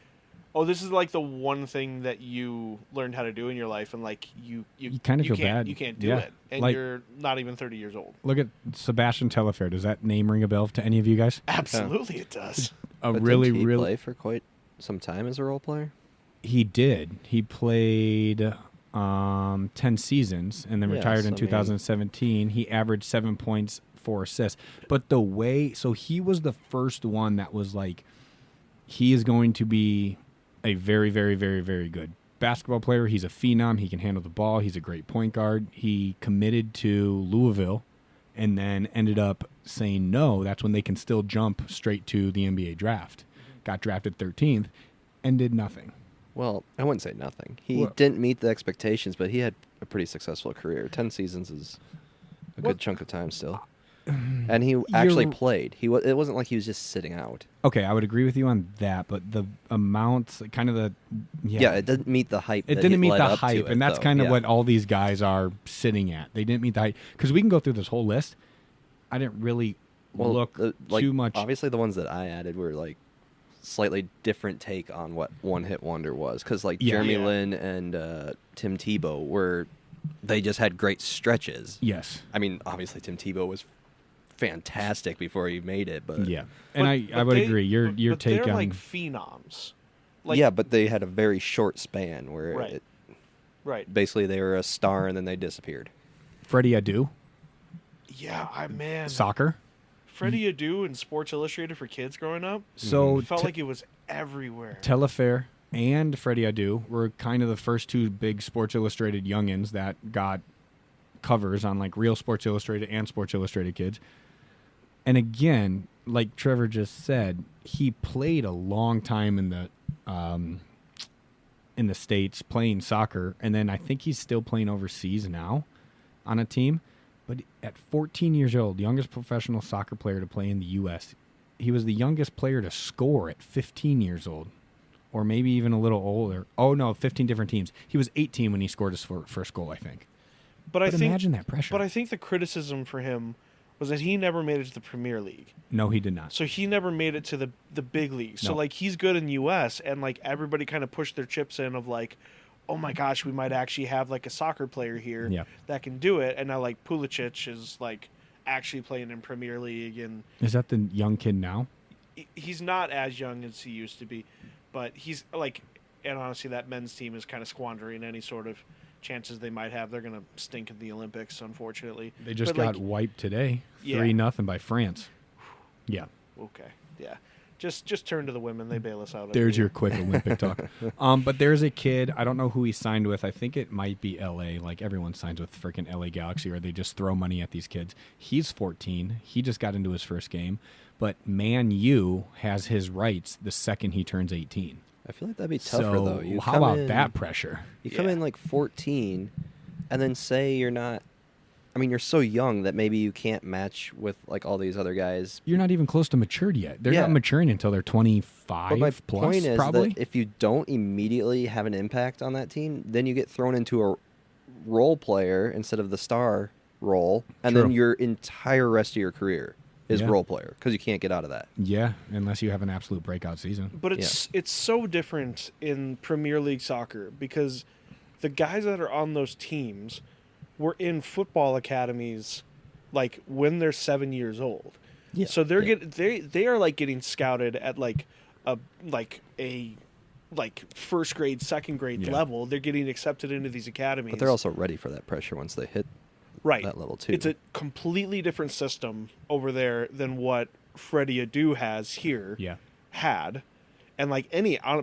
oh, this is like the one thing that you learned how to do in your life, and like you kind of feel can't, bad. You can't do Yeah. it, and Like- you're not even 30 years old. Look at Sebastian Telfair. Does that name ring a bell to any of you guys? Absolutely, it does. A But really, didn't he really. play for quite some time as a role player? He did. He played 10 seasons and then Yes, retired in I mean- 2017. He averaged 7 points, 4 assists. But the way, so he was the first one that was like, he is going to be a very, very, very, very good basketball player. He's a phenom. He can handle the ball. He's a great point guard. He committed to Louisville and then ended up saying no. That's when they can still jump straight to the NBA draft. Got drafted 13th and did nothing. Well, I wouldn't say nothing. He Well- didn't meet the expectations, but he had a pretty successful career. 10 seasons is a What- good chunk of time still. And he actually played. It wasn't like he was just sitting out. Okay, I would agree with you on that, but the amounts, kind of the Yeah, it didn't meet the hype. it that didn't meet led the up to hype, it, and that's though. kind of Yeah. what all these guys are sitting at. They didn't meet the hype because we can go through this whole list. I didn't really look like, too much. Obviously, the ones that I added were like slightly different take on what One Hit Wonder was, because like Yeah. Jeremy Yeah. Lin and Tim Tebow they just had great stretches. Yes, I mean, obviously Tim Tebow was fantastic before he made it, but yeah, and I would agree. Your but take they're on like phenoms. Like, yeah, but they had a very short span where Right. Right. basically they were a star and then they disappeared. Freddie Adu, Yeah, man. soccer. Freddie Adu in Sports Illustrated for kids growing up. So It felt like it was everywhere. Telfair and Freddie Adu were kind of the first two big Sports Illustrated youngins that got covers on like real Sports Illustrated and Sports Illustrated kids. And again, like Trevor just said, he played a long time in the States playing soccer, and then I think he's still playing overseas now on a team. But at 14 years old, youngest professional soccer player to play in the U.S., he was the youngest player to score at 15 years old, or maybe even a little older. Oh, no, 15 different teams. He was 18 when he scored his first goal, I think. But I think imagine that pressure. But I think the criticism for him was that he never made it to the Premier League. No, he did not. So he never made it to the big league. So No. like he's good in the U.S. and like everybody kind of pushed their chips in of like, oh my gosh, we might actually have like a soccer player here Yeah. that can do it. And now like Pulisic is like actually playing in Premier League, and Is that the young kid now? he's not as young as he used to be, but he's like, and honestly, that men's team is kind of squandering any sort of chances they might have. They're going to stink at the Olympics, unfortunately. They just But, got like, wiped today, Yeah. 3-0 by France. Yeah. okay, yeah. Just turn to the women. They bail us out. There's every your quick Olympic talk. But there's a kid, I don't know who he signed with. I think it might be LA. Like everyone signs with freaking LA Galaxy, or they just throw money at these kids. He's 14. He just got into his first game. But Man U has his rights the second he turns 18. I feel like that'd be tougher So though. You how come about in- that pressure? You come Yeah. in like 14, and then say you're not. I mean, you're so young that maybe you can't match with like all these other guys. You're not even close to maturity yet. They're Yeah. not maturing until they're 25 But my plus, point is probably. that if you don't immediately have an impact on that team, then you get thrown into a role player instead of the star role, and True. then your entire rest of your career is Yeah. role player because you can't get out of that. Yeah, unless you have an absolute breakout season. But it's so different in Premier League soccer because the guys that are on those teams were in football academies like when they're 7 years old. Yeah. So they're Yeah. they are like getting scouted at like a first grade, second grade Yeah. level. They're getting accepted into these academies. But they're also ready for that pressure once they hit right that level too. It's a completely different system over there than what Freddie Adu has here. Yeah. Had, and like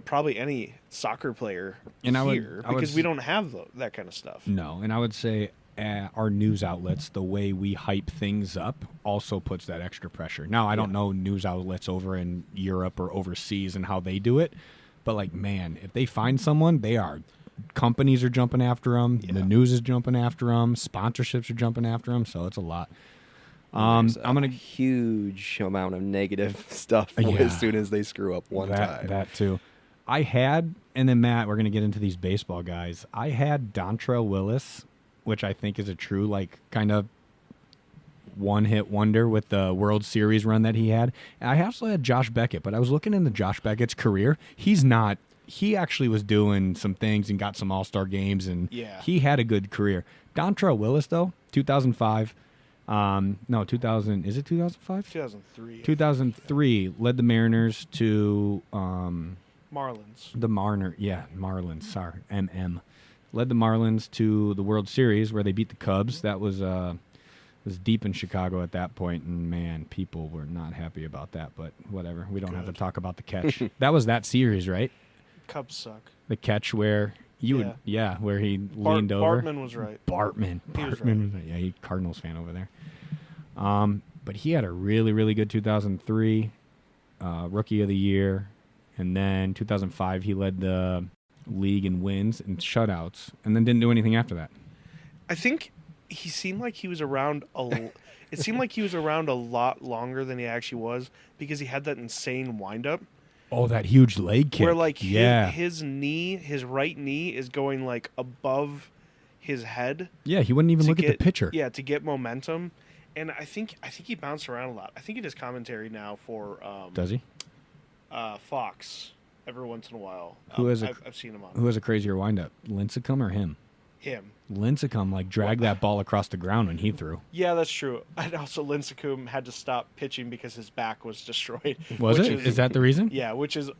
probably any soccer player And I would- here, I would because we s- don't have that kind of stuff. No, and I would say our news outlets, the way we hype things up, also puts that extra pressure. Now, I don't know news outlets over in Europe or overseas and how they do it, but like, man, if they find someone, companies are jumping after them, the news is jumping after them, sponsorships are jumping after them, so it's a lot. There's I'm gonna huge amount of negative stuff Yeah. as soon as they screw up one time. that too. I had, and then Matt, we're gonna get into these baseball guys. I had Dontrell Willis, which I think is a true like kind of one-hit wonder with the World Series run that he had. And I also had Josh Beckett, but I was looking into Josh Beckett's career. He actually was doing some things and got some All-Star games, and Yeah. he had a good career. Dontrell Willis, though, 2005. No, 2000. Is it 2005? 2003. 2003 led the Mariners to Marlins. the Marlins. Sorry, led the Marlins to the World Series where they beat the Cubs. That was deep in Chicago at that point, and man, people were not happy about that. But whatever, we don't have to Good. talk about the catch. That was that series, right? Cubs suck. The catch where where he leaned over. Bartman was right. Bartman. He was Bartman. Yeah, he Cardinals fan over there. But he had a really, really good 2003 Rookie of the Year. And then 2005, he led the league in wins and shutouts, and then didn't do anything after that. I think he seemed like he was around it seemed like he was around a lot longer than he actually was because he had that insane windup Oh, that huge leg kick. where like yeah. his right knee is going like above his head. Yeah, he wouldn't even to look at the pitcher. Yeah, to get momentum. And I think he bounced around a lot. I think he does commentary now for Does he? Fox every once in a while. I've seen him on Who has a crazier windup, Lincecum or him? him. Lincecum dragged that ball across the ground when he threw. Yeah, that's true. And also Lincecum had to stop pitching because his back was destroyed. Was which it? Is that the reason? Yeah, which is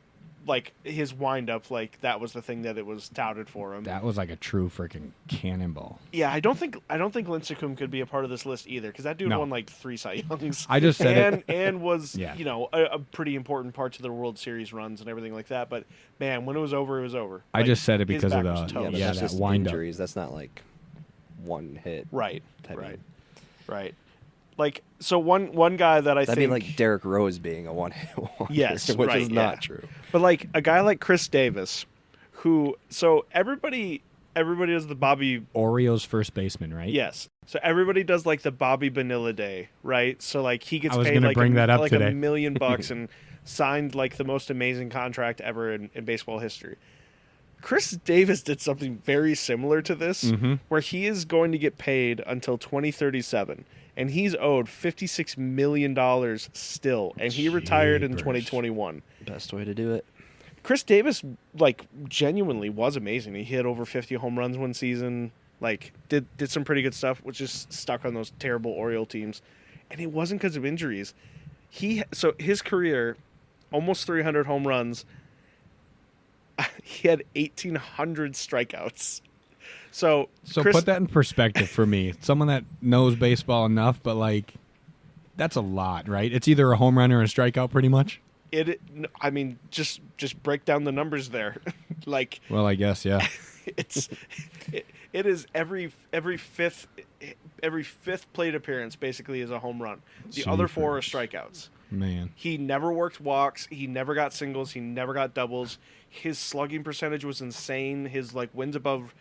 like his windup. Like that was the thing that it was touted for him. That was like a true freaking cannonball. Yeah, I don't think Lincecum could be a part of this list either because that dude No. won like 3 Cy Youngs. I just said and was Yeah. a pretty important part to the World Series runs and everything like that. But man, when it was over, it was over. I Like, just said it his because of back was the Yeah, toast. but yeah that's that just wind up. injuries. That's not like one hit. Right, Type right, of- right. Like so, one guy that I That'd think be like Derrick Rose being a one-hit wonder, Yes, which right, is yeah. not true. But like a guy like Chris Davis, who everybody does the Bobby. Orioles first baseman, right? Yes, so everybody does like the Bobby Bonilla Day, right? So like he gets I was paid gonna like bring that up like today. $1 million and signed like the most amazing contract ever in baseball history. Chris Davis did something very similar to this, Mm-hmm. where he is going to get paid until 2037. and he's owed $56 million still, and he retired in Jeepers. 2021. Best way to do it. Chris Davis, like, genuinely was amazing. He hit over 50 home runs one season, like, did some pretty good stuff, was just stuck on those terrible Oriole teams. And it wasn't because of injuries. So his career, almost 300 home runs, he had 1,800 strikeouts. So put that in perspective for me. Someone that knows baseball enough, but like, that's a lot, right? It's either a home run or a strikeout, pretty much. I mean, just break down the numbers there. Like, well, I guess, yeah. It is every fifth plate appearance basically is a home run. The other 4 are strikeouts. Man, he never worked walks. He never got singles. He never got doubles. His slugging percentage was insane. His like wins above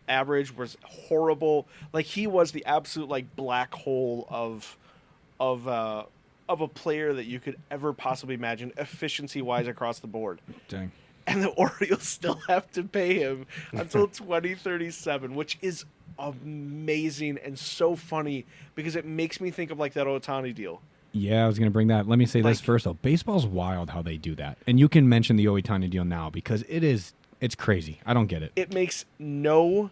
average was horrible. Like, he was the absolute like black hole of a player that you could ever possibly imagine, efficiency wise across the board. dang. And the Orioles still have to pay him until 2037, which is amazing and so funny because it makes me think of like that Ohtani deal. Yeah, I was going to bring that. Let me say this first, though. Baseball's wild how they do that. And you can mention the Ohtani deal now because it's crazy. I don't get it. It makes no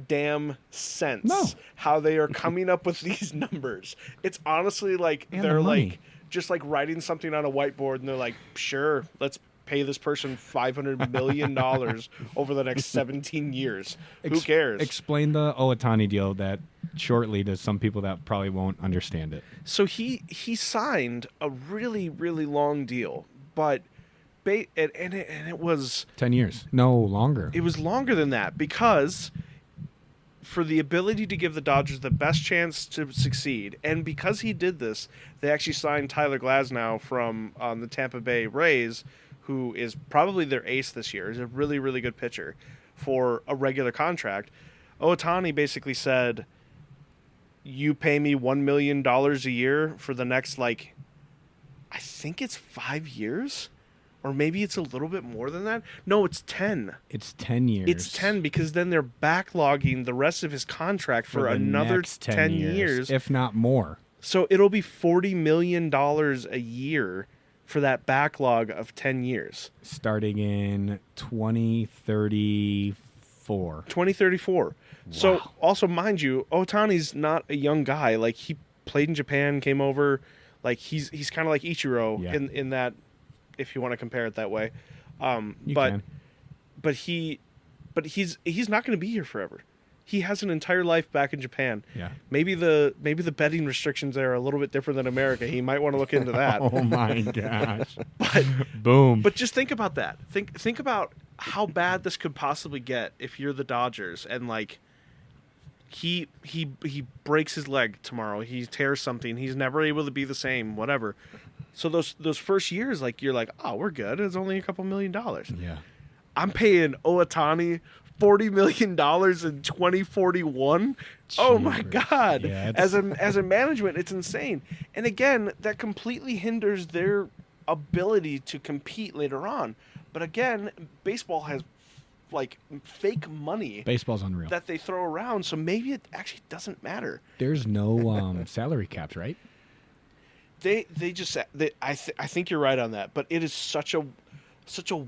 damn sense how they are coming up with these numbers. It's honestly like they're like just like writing something on a whiteboard and they're like, sure, let's pay this person $500 million over the next 17 years. Who cares? Explain the Ohtani deal that shortly to some people that probably won't understand it. So he signed a really, really long deal, but it was 10 years. No, longer. It was longer than that because for the ability to give the Dodgers the best chance to succeed, and because he did this, they actually signed Tyler Glasnow from the Tampa Bay Rays, who is probably their ace this year. He's a really, really good pitcher for a regular contract. Ohtani basically said, you pay me $1 million a year for the next, like, I think it's 5 years? Or maybe it's a little bit more than that. No, it's 10. It's 10 years. It's 10 because then they're backlogging the rest of his contract for another 10 years. If not more. So it'll be $40 million a year for that backlog of 10 years. Starting in 2034. 2034. Wow. So also, mind you, Ohtani's not a young guy. Like, he played in Japan, came over. Like, he's kind of like Ichiro in that, if you want to compare it that way. But he's not going to be here forever. He has an entire life back in Japan. Yeah. Maybe the betting restrictions there are a little bit different than America. He might want to look into that. Oh my gosh. But boom. But just think about that. Think about how bad this could possibly get if you're the Dodgers and like he breaks his leg tomorrow. He tears something. He's never able to be the same, whatever. So those first years, like, you're like, oh, we're good. It's only a couple $1 million. Yeah. I'm paying Ohtani $40 million in 2041. Oh my God. Yeah, as a management, it's insane. And again, that completely hinders their ability to compete later on. But again, baseball has like fake money. Baseball's unreal. That they throw around, so maybe it actually doesn't matter. There's no salary caps, right? I think you're right on that, but it is such a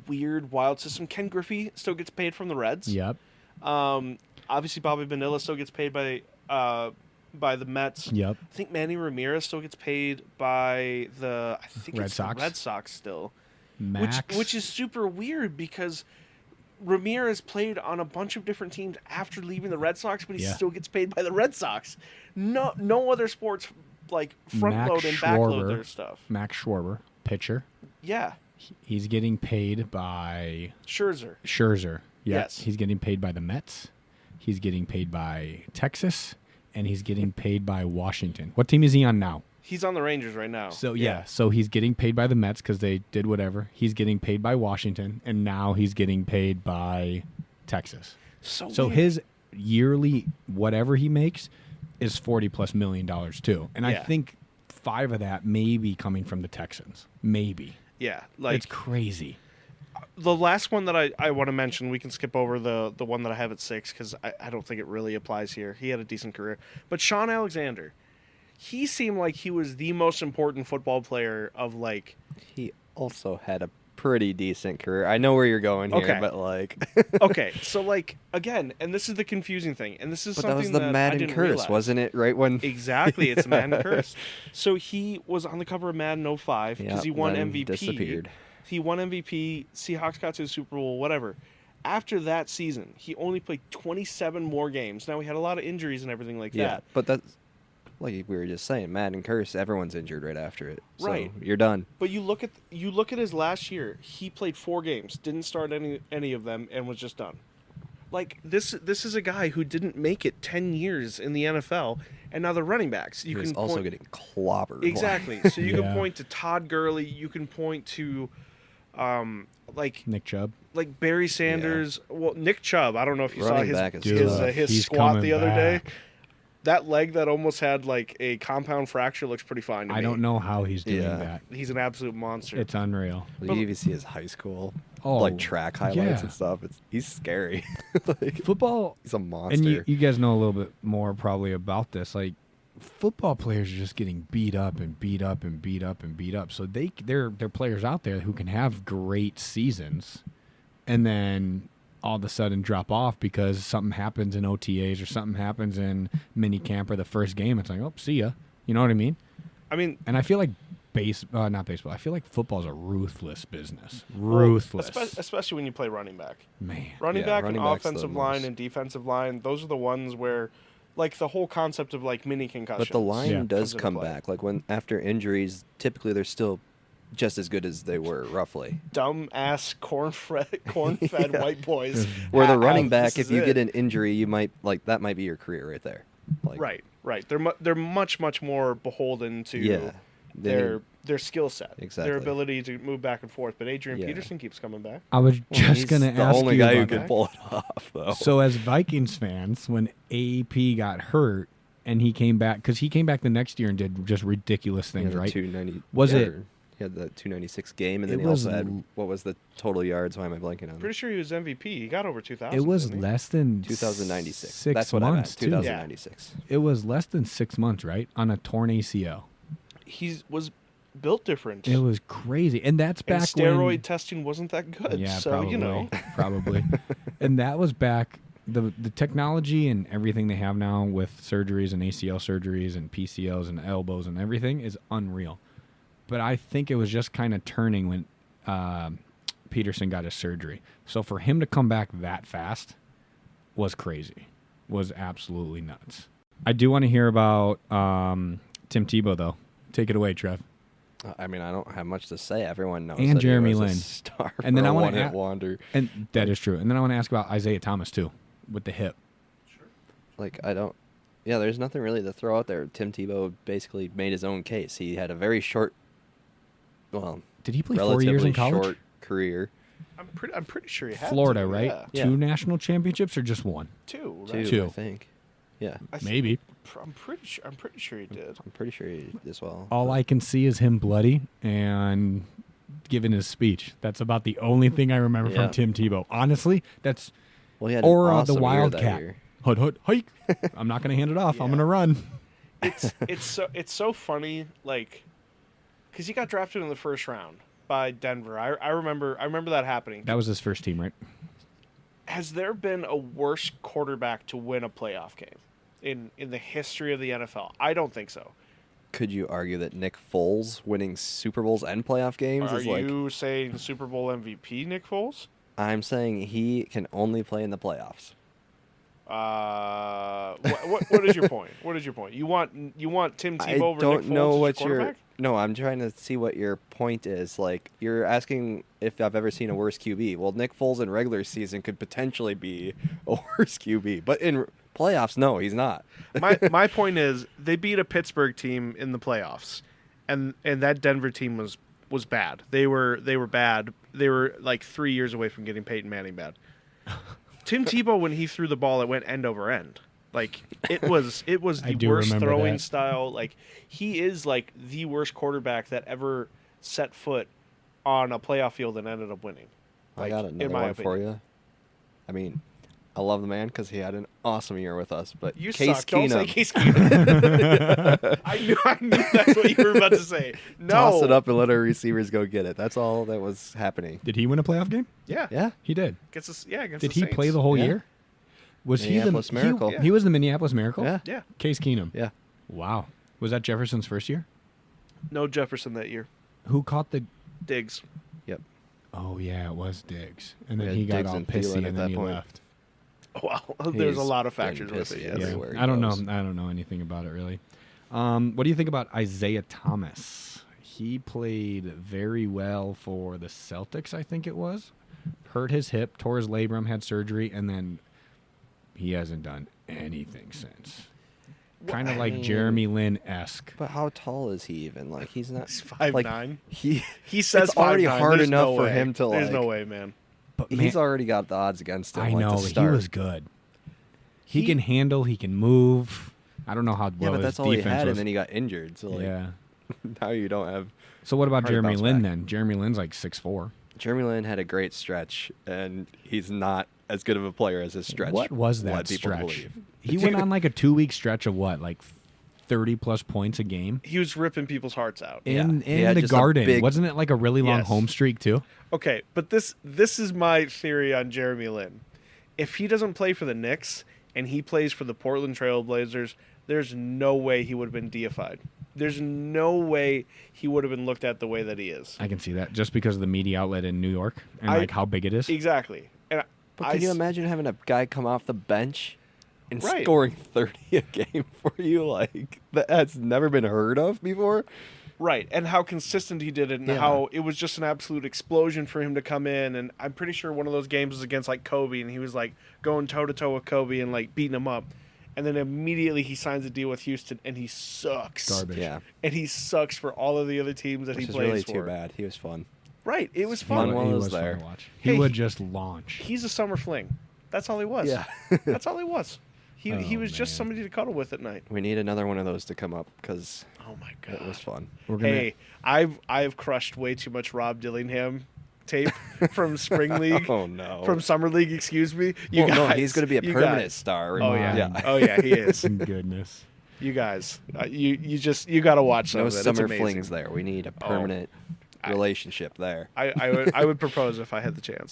weird, wild system. Ken Griffey still gets paid from the Reds. Yep. Obviously, Bobby Bonilla still gets paid by the Mets. Yep. I think Manny Ramirez still gets paid by the Red Sox. The Red Sox still. Max. Which is super weird because Ramirez played on a bunch of different teams after leaving the Red Sox, but he still gets paid by the Red Sox. No other sports like front load and back load their stuff. Max Schwarber, pitcher. Yeah. He's getting paid by Scherzer. Yep. Yes. He's getting paid by the Mets. He's getting paid by Texas, and he's getting paid by Washington. What team is he on now? He's on the Rangers right now. So so he's getting paid by the Mets because they did whatever. He's getting paid by Washington, and now he's getting paid by Texas. So his yearly whatever he makes is $40+ million too, and I think 5 of that may be coming from the Texans. Maybe. Yeah, like it's crazy. The last one that I want to mention, we can skip over the one that I have at 6 because I don't think it really applies here. He had a decent career, but Sean Alexander, he seemed like he was the most important football player of like. He also had a pretty decent career. I know where you're going here, Okay. but like. Okay, so like again, and this is the confusing thing, and this is But that something was the I Madden didn't curse, realize. wasn't it? Right when. Exactly, it's Madden curse. So he was on the cover of Madden 05 because Yep, he won then MVP. disappeared. He won MVP. Seahawks got to the Super Bowl. Whatever. After that season, he only played 27 more games. Now he had a lot of injuries and everything like Yeah, that. but that's like we were just saying. Madden curse. Everyone's injured right after it. So Right. you're done. But you look at his last year. He played 4 games, didn't start any of them, and was just done. Like this is a guy who didn't make it 10 years in the NFL, and now the running backs. He was also getting clobbered. Exactly. So you Yeah. can point to Todd Gurley. You can point to, like Nick Chubb. Barry Sanders. Well, Nick Chubb. I don't know if you Running saw back is his tough. He's squat coming the other day. back. That leg that almost had like a compound fracture looks pretty fine to me. I don't know how he's doing Yeah. that. He's an absolute monster. It's unreal. You even see his high school Oh, like track highlights yeah. and stuff. He's scary. Like, Football, he's a monster. and you guys know a little bit more probably about this. Like, football players are just getting beat up and beat up and beat up and beat up. So they're players out there who can have great seasons, and then all of a sudden drop off because something happens in OTAs or something happens in mini camp or the first game. It's like, oh, see ya. You know what I mean? I mean, And I feel like not baseball. I feel like football's a ruthless business. Ruthless. especially when you play running back. Man. Running Yeah, back running and back's the offensive line most. and defensive line, those are the ones where, like, the whole concept of, like, mini concussions. But the line Yeah. does comes into come play. back. Like when after injuries, typically they're still just as good as they were, roughly. Dumb-ass corn-fed Yeah. white boys. Where the have- running this back, if is you it. get an injury, you might that might be your career right there. Like, Right. They're much more beholden to Yeah. They their skill set, Exactly. their ability to move back and forth. But Adrian Yeah. Peterson keeps coming back. I was Well, just he's going to the ask only you guy who about can that. pull it off, though. So as Vikings fans, when AP got hurt and he came back, because he came back the next year and did just ridiculous He had things, the right? 290. Was yeah, it- He had the 296 game, and then It he also was had what was the total yards? Why am I blanking on? Pretty sure he was MVP. He got over 2,000. It was didn't he? less than 2096. 6 That's what I meant. months, too. 2096. It was less than 6 months, right? On a torn ACL. He was built different. It was crazy. And that's and back steroid when... testing wasn't that good. Yeah, so probably. you know. Probably. And that was back... The technology and everything they have now with surgeries and ACL surgeries and PCLs and elbows and everything is unreal. But I think it was just kind of turning when Peterson got his surgery. So for him to come back that fast was crazy. Was absolutely nuts. I do want to hear about Tim Tebow, though. Take it away, Trev. I mean, I don't have much to say. Everyone knows. And that Jeremy he was Lin. a star And then for I a wanna one-hit add- wonder. And that is true. And then I want to ask about Isaiah Thomas, too, with the hip. Like I don't. Yeah, there's nothing really to throw out there. Tim Tebow basically made his own case. He had a very short, well, Did he play 4 relatively years in college? short career. I'm pretty sure he had Florida, to, right? Yeah. Yeah. 2 national championships or just 1? Two, right? Two, Two. I think. Yeah, Maybe. I'm pretty sure he did. I'm pretty sure he did as well. All I can see is him bloody and giving his speech. That's about the only thing I remember Yeah. from Tim Tebow. Honestly, that's Well, he had or an the awesome year that Wildcat. year. Hut hut hike. I'm not going to hand it off. I'm Yeah. going to run. It's so funny, like, because he got drafted in the first round by Denver. I remember that happening. That was his first team, right? Has there been a worse quarterback to win a playoff game in the history of the NFL? I don't think so. Could you argue that Nick Foles winning Super Bowls and playoff games Are is like? you saying Super Bowl MVP Nick Foles? I'm saying he can only play in the playoffs. What is your point? What is your point? You want Tim I Tebow over don't Nick Foles know as what your your quarterback? no. I'm trying to see what your point is. Like you're asking if I've ever seen a worse QB. Well, Nick Foles in regular season could potentially be a worse QB, but in playoffs, no, he's not. My point is they beat a Pittsburgh team in the playoffs, and that Denver team was bad. They were bad. They were like 3 years away from getting Peyton Manning bad. Tim Tebow, when he threw the ball, it went end over end. Like it was I the do worst remember throwing that. style. Like he is like the worst quarterback that ever set foot on a playoff field and ended up winning. I Like, got in another my one for opinion. you. I mean, I love the man because he had an awesome year with us. But You Case suck. Don't say Keenum, Case Keenum. I knew that's what you were about to say. No. toss it up and let our receivers go get it. That's all that was happening. Did he win a playoff game? Yeah. Yeah. He did. Against us. Yeah. Against Did the he Saints. play the whole Yeah. year? Was Minneapolis he the Miracle. He was the Minneapolis Miracle. Yeah. Yeah. Case Keenum. Yeah. Wow. Was that Jefferson's first year? No Jefferson that year. Who caught the? Diggs. Yep. Oh yeah, it was Diggs, and then Yeah, he got Diggs all and pissy, Thielen at and that then he point. left. Wow. There's a He's lot of been factors with it. pissy Yes. everywhere. I don't know. goes. I don't know anything about it really. What do you think about Isaiah Thomas? He played very well for the Celtics, I think it was. Hurt his hip, tore his labrum, had surgery, and then he hasn't done anything since. Kind of like mean- Jeremy Lin-esque. But how tall is he even? Like he's not. He's 5'9". Like, he Says it's already 5'9". hard There's enough no for way. him to There's like. no way, man. But He's man, already got the odds against him. I like, know to he start. was good. He can handle. He can move. I don't know how Yeah, well but his that's all he defense had, was. and then he got injured. So like, yeah. now you don't have. So what about Hard to Jeremy bounce Lin back. then? Jeremy Lin's like 6'4". Jeremy Lin had a great stretch, and he's not as good of a player as his stretch. What was led that people to stretch? believe. He went on like a 2-week stretch of what, like 30-plus points a game He was ripping people's hearts out. in He had the just a Garden. big- Wasn't it like a really long Yes. home streak too? Okay, but this is my theory on Jeremy Lin. If he doesn't play for the Knicks and he plays for the Portland Trail Blazers, there's no way he would have been deified. There's no way he would have been looked at the way that he is. I can see that just because of the media outlet in New York and I- like how big it is. Exactly. And But can you imagine having a guy come off the bench and Right. scoring 30 a game for you? Like that's never been heard of before. Right, and how consistent he did it, and Yeah. how it was just an absolute explosion for him to come in. And I'm pretty sure one of those games was against like Kobe, and he was like going toe to toe with Kobe and like beating him up. And then immediately he signs a deal with Houston, and he sucks. Garbage. Yeah, And he sucks for all of the other teams that which he is plays really for. too bad. He was fun. Right, it was He fun. Fun while he I was was fun there. to watch. Hey, He would just launch. He's a summer fling. That's all he was. Yeah. That's all he was. He Oh, was just man. somebody to cuddle with at night. We need another one of those to come up because Oh my it god. was fun. We're gonna, Hey, I've crushed way too much Rob Dillingham tape from spring league. Oh no. From summer league, excuse me. You Well, guys, no, he's going to be a you permanent guys. star. Oh yeah. Yeah. Oh yeah, he is. goodness. You guys, you got to watch some No of it. It's summer amazing. flings there. We need a permanent relationship there. I would propose if I had the chance.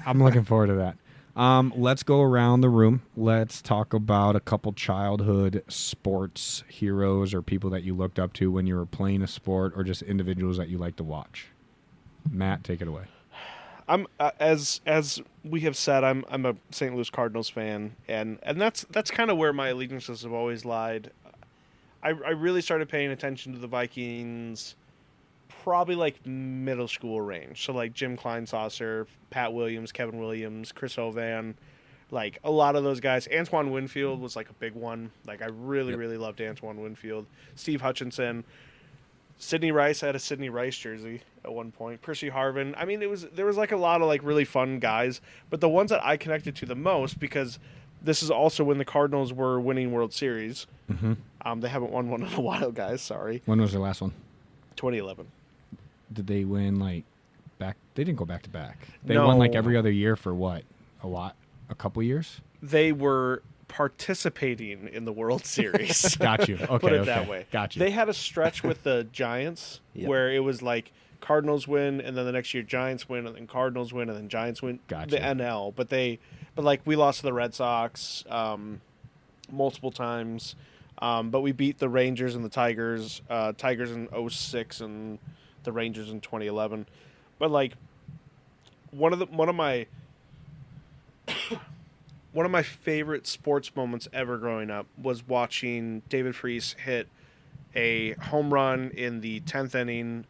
I'm looking forward to that. Let's go around the room. Let's talk about a couple childhood sports heroes or people that you looked up to when you were playing a sport, or just individuals that you like to watch. Matt, take it away. I'm as we have said, I'm a St. Louis Cardinals fan, and that's kind of where my allegiances have always lied. I really started paying attention to the Vikings probably like middle school range. So like Jim Kleinsasser, Pat Williams, Kevin Williams, Chris Hovan, like a lot of those guys. Antoine Winfield was like a big one. Like I really loved Antoine Winfield. Steve Hutchinson. Sidney Rice, I had a Sidney Rice jersey at one point. Percy Harvin. I mean, there was like a lot of like really fun guys, but the ones that I connected to the most, because this is also when the Cardinals were winning World Series. Mm-hmm. They haven't won one in a while, guys. Sorry. When was their last one? 2011. Did they win like back? They didn't go back to back. They No. won like every other year for what? A couple years? They were participating in the World Series. Got you. Okay. Put it okay. that way. Got you. They had a stretch with the Giants Yep. where it was like Cardinals win, and then the next year Giants win, and then Cardinals win, and then Giants win. Gotcha. The NL, but like we lost to the Red Sox multiple times, but we beat the Rangers and the Tigers. Tigers in 2006 and the Rangers in 2011. But like one of my favorite sports moments ever growing up was watching David Freese hit a home run in the 10th inning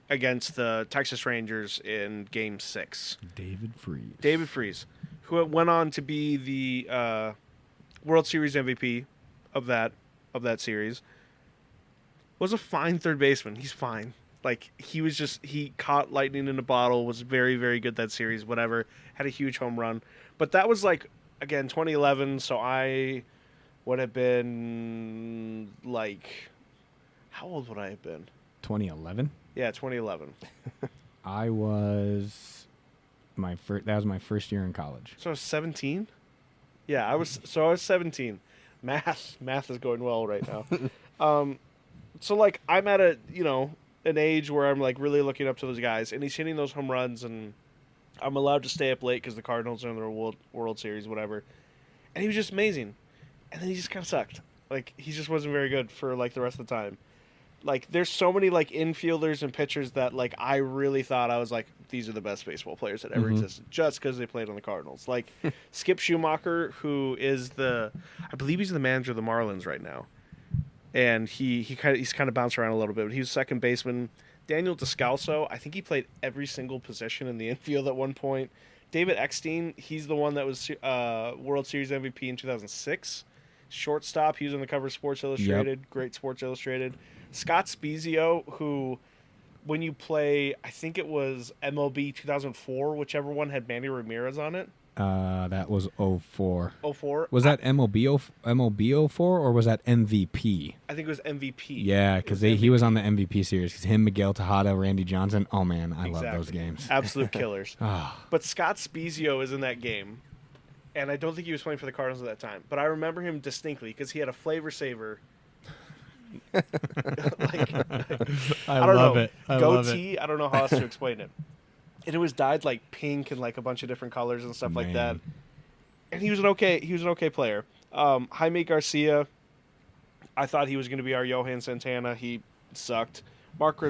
against the Texas Rangers in Game 6. David Freese. David Freese, who went on to be the World Series MVP of that series, was a fine third baseman. He's fine. Like, he caught lightning in a bottle, was very, very good that series, whatever, had a huge home run. But that was, like, again, 2011, so I would have been, like, how old would I have been? 2011. Yeah, 2011. I was that was my first year in college. So I was 17? Yeah, I was 17. Math is going well right now. So like I'm at an age where I'm like really looking up to those guys, and he's hitting those home runs, and I'm allowed to stay up late because the Cardinals are in the World Series, whatever. And he was just amazing, and then he just kind of sucked. Like he just wasn't very good for like the rest of the time. Like there's so many like infielders and pitchers that like I really thought I was like these are the best baseball players that ever existed just because they played on the Cardinals. Like Skip Schumacher, who is I believe he's the manager of the Marlins right now. And he's kind of bounced around a little bit. But he was second baseman. Daniel Descalso, I think he played every single position in the infield at one point. David Eckstein, he's the one that was World Series MVP in 2006. Shortstop, he was on the cover of Sports Illustrated. Yep. Great Sports Illustrated. Scott Spezio, who, when you play, I think it was MLB 2004, whichever one had Manny Ramirez on it. That was 04. 04? Was that MLB 04 or was that MVP? I think it was MVP. Yeah, because he was on the MVP series. Because him, Miguel Tejada, Randy Johnson. Oh, man, I love those games. Absolute killers. But Scott Spezio is in that game. And I don't think he was playing for the Cardinals at that time. But I remember him distinctly because he had a flavor saver. Like, I don't love know. it. I goatee. love it. I don't know how else to explain it. And it was dyed like pink and like a bunch of different colors and stuff like that. And he was an okay player. Jaime Garcia, I thought he was going to be our Johan Santana. He sucked. Mark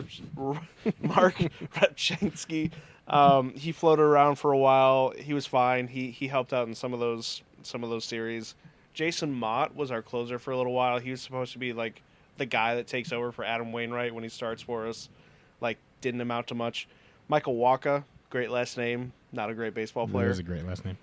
Repchinski, he floated around for a while. He was fine. He helped out in some of those series. Jason Mott was our closer for a little while. He was supposed to be like the guy that takes over for Adam Wainwright when he starts for us. Like didn't amount to much. Michael Wacha, great last name, not a great baseball player. That is a great last name.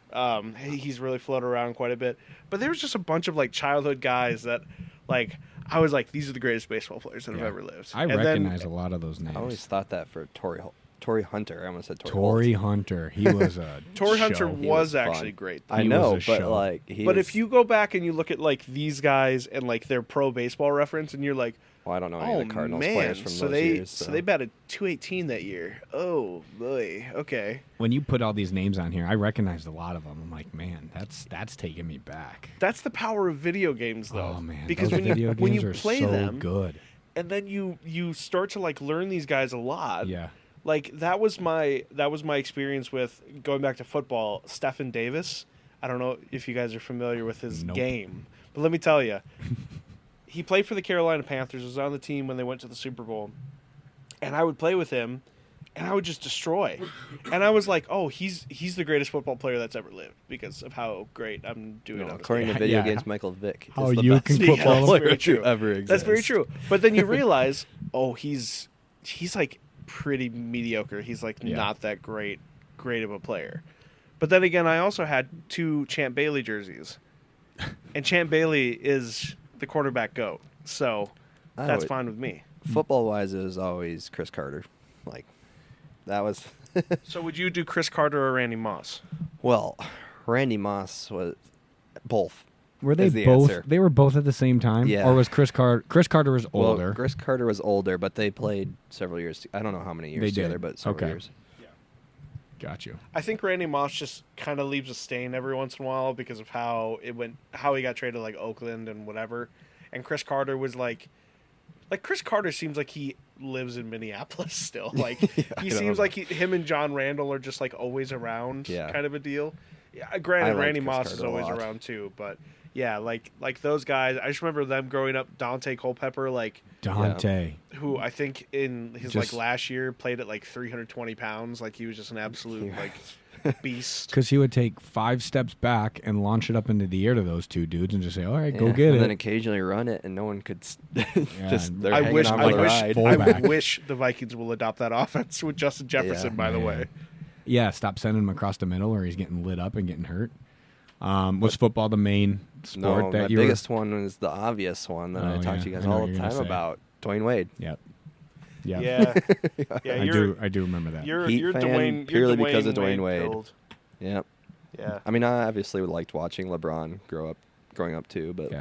He's really floated around quite a bit. But there was just a bunch of like childhood guys that like I was like, these are the greatest baseball players that have ever lived. I recognize a lot of those names. I always thought that for Torrey Hunter. I almost said Torrey Hunter. He was a Torrey Hunter show. was actually great. I know, but like but if you go back and you look at like these guys and like their pro baseball reference and you're like, well, I don't know any of the Cardinals players from those years. So they batted .218 that year. Oh boy. Okay. When you put all these names on here, I recognized a lot of them. I'm like, man, that's taking me back. That's the power of video games, though. Oh man, because those when you are play so them, good, and then you start to like learn these guys a lot. Yeah. Like that was my experience with going back to football. Stephen Davis. I don't know if you guys are familiar with his game, but let me tell you. He played for the Carolina Panthers, was on the team when they went to the Super Bowl. And I would play with him, and I would just destroy. And I was like, oh, he's the greatest football player that's ever lived because of how great I'm doing. According to video games, Michael Vick how is the you best can football football player to ever exist. That's very true. But then you realize, oh, he's like pretty mediocre. He's like not that great of a player. But then again, I also had 2 Champ Bailey jerseys. And Champ Bailey is the quarterback GOAT. So that's fine with me. Football-wise, it was always Chris Carter. Like, that was... So would you do Chris Carter or Randy Moss? Well, Randy Moss was both. Were they both? Answer. They were both at the same time? Yeah. Or was Chris Carter... Chris Carter was older. Well, Chris Carter was older, but they played several years. I don't know how many years they together, did. but several years. Got you. I think Randy Moss just kind of leaves a stain every once in a while because of how he got traded to like Oakland and whatever. And Chris Carter was like Chris Carter seems like he lives in Minneapolis still. Like he seems like him and John Randall are just like always around, kind of a deal. Yeah, granted, Randy Moss is always around too, but yeah, like those guys. I just remember them growing up. Dante Culpepper, who I think in his like last year played at like 320 pounds. Like he was just an absolute like beast. Because he would take 5 steps back and launch it up into the air to those 2 dudes and just say, "All right, go get it." And then occasionally run it, and no one could. I wish the Vikings will adopt that offense with Justin Jefferson. By the way. Yeah, stop sending him across the middle, or he's getting lit up and getting hurt. Was football the main sport that you? The biggest one was the obvious one that I talk to you guys all the time about. Dwayne Wade. Yep. Yeah. I do remember that. You're fan Dwayne purely you're because of Dwayne Dwayne Wade. Build. Yep. Yeah. I mean, I obviously liked watching LeBron growing up too, but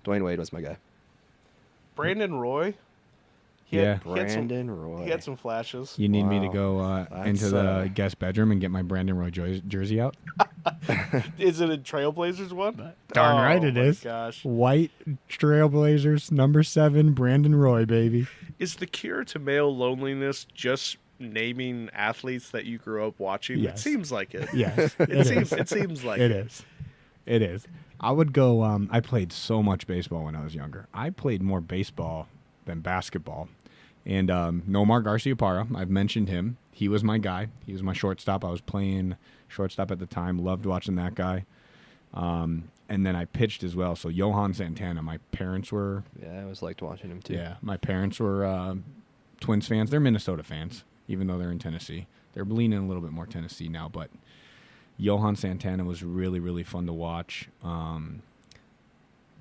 Dwayne Wade was my guy. Brandon Roy, Yeah. Brandon Roy. He had some flashes. You need me to Wow. go That's, into the guest bedroom and get my Brandon Roy jersey out? Is it a Trailblazers one? Darn Oh, right it my is. Gosh. White Trailblazers, number 7, Brandon Roy, baby. Is the cure to male loneliness just naming athletes that you grew up watching? Yes. It seems like it. Yes, It seems like it is. It is. I would go. I played so much baseball when I was younger. I played more baseball than basketball. And Nomar Garciaparra, I've mentioned him. He was my guy. He was my shortstop. I was playing shortstop at the time. Loved watching that guy. And then I pitched as well. So Johan Santana. My parents were. Yeah, I always liked watching him too. Yeah, my parents were Twins fans. They're Minnesota fans, even though they're in Tennessee. They're leaning a little bit more Tennessee now, but Johan Santana was really, really fun to watch.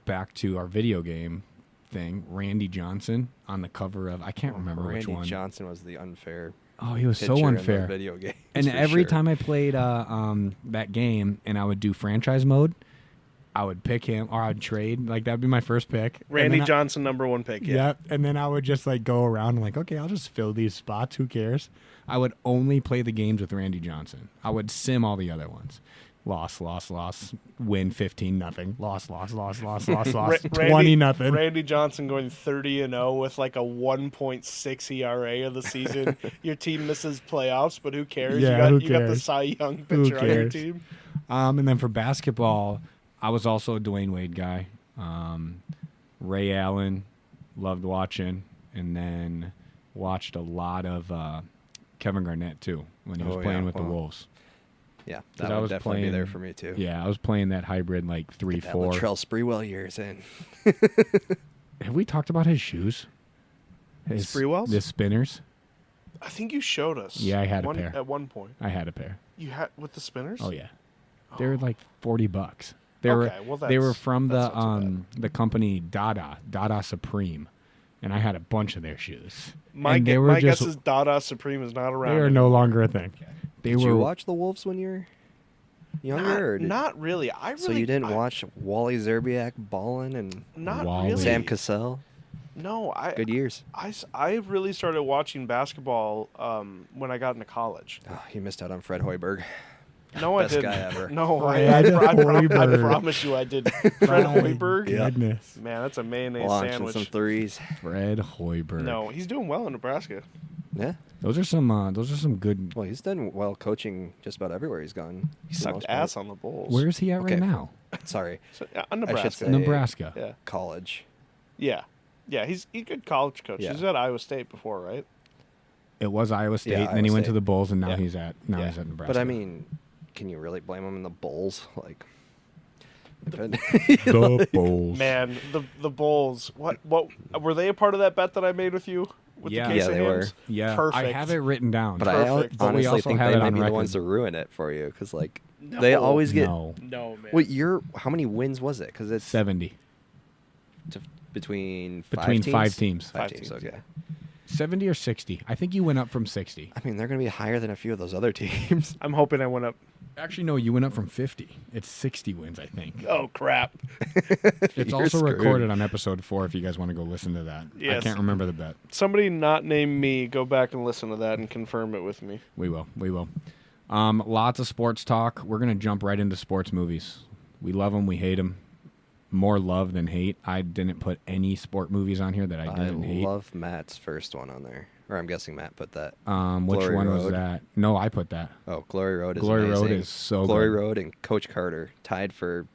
Back to our video game thing, Randy Johnson on the cover of, I can't remember which one. Randy Johnson was the unfair. Oh, he was pitcher so in the unfair. video games, And for every sure. time I played that game and I would do franchise mode, I would pick him or I'd trade. Like, that'd be my first pick. Randy Johnson, number 1 pick. Yeah. Yep. And then I would just like go around and like, okay, I'll just fill these spots. Who cares? I would only play the games with Randy Johnson. I would sim all the other ones. Loss. Win 15-0. Loss. 20-0. Randy Johnson going 30-0 with like a 1.6 ERA of the season. Your team misses playoffs, but who cares? Yeah, you got the Cy Young pitcher on your cares? team. And then for basketball, I was also a Dwayne Wade guy. Ray Allen, loved watching, and then watched a lot of Kevin Garnett too when he was playing with the Wolves. Yeah, 'Cause that I would was definitely be there playing- for me too. Yeah, I was playing that hybrid like 3-4. Latrell Sprewell years in. Have we talked about his shoes? Sprewell's? The spinners. I think you showed us. Yeah, I had a pair. At one point. I had a pair. You had with the spinners? Oh yeah, they were like $40. They Okay, well, were that's- from that's not too the company Dada Supreme, and I had a bunch of their shoes. My And they were guess just- is Dada Supreme is not around. They are no longer a thing. They Did were. you watch the Wolves when you were younger? or did- Not really. so you didn't watch Wally Zerbiak balling and Not Wally. really. Sam Cassell? No, Good years. I really started watching basketball when I got into college. Oh, you missed out on Fred Hoiberg. No, Best I didn't. guy ever. No, Fred I Hoiberg. promise you I did. Fred My Hoiberg. Goodness. Man, that's a mayonnaise Launching sandwich. some threes. Fred Hoiberg. No, he's doing well in Nebraska. Yeah. Those are some good. Well, he's done well coaching just about everywhere he's gone. He for the sucked most part. ass on the Bulls. Where is he at Okay. right now? Sorry, So, yeah, I should say Nebraska. Yeah, college. yeah, yeah. He's a good college coach. Yeah. He's at Iowa State before, right? It was Iowa State, Yeah, and then he Iowa went to State. the Bulls, and now Yeah. he's at Yeah. Nebraska. But I mean, can you really blame him in the Bulls? Like, the Bulls. Man, the Bulls. What were they a part of that bet that I made with you? With Yeah. the case Yeah, of they were. hams? Yeah, Perfect. I have it written down. But Perfect. But we honestly also think have they it might on be the record. ones to ruin it for you because like they No. always get. No, No, man. What year? How many wins was it? Because it's 70 between between 5 teams. teams. Five Five teams. teams, Okay. 70 or 60. I think you went up from 60. I mean, they're going to be higher than a few of those other teams. I'm hoping I went up. Actually, no, you went up from 50. It's 60 wins, I think. Oh crap! It's You're also screwed. recorded on episode 4 if you guys want to go listen to that. I Yes. can't remember the bet. Somebody not named me. Go back and listen to that and confirm it with me. We will. Lots of sports talk. We're going to jump right into sports movies. We love them. We hate them. More love than hate. I didn't put any sport movies on here that I I didn't hate. love Matt's first one on there. Or I'm guessing Matt put that. Which Glory one was Road. that? No, I put that. Oh, Glory Road is Glory Road amazing. is so Glory good. Road and Coach Carter tied for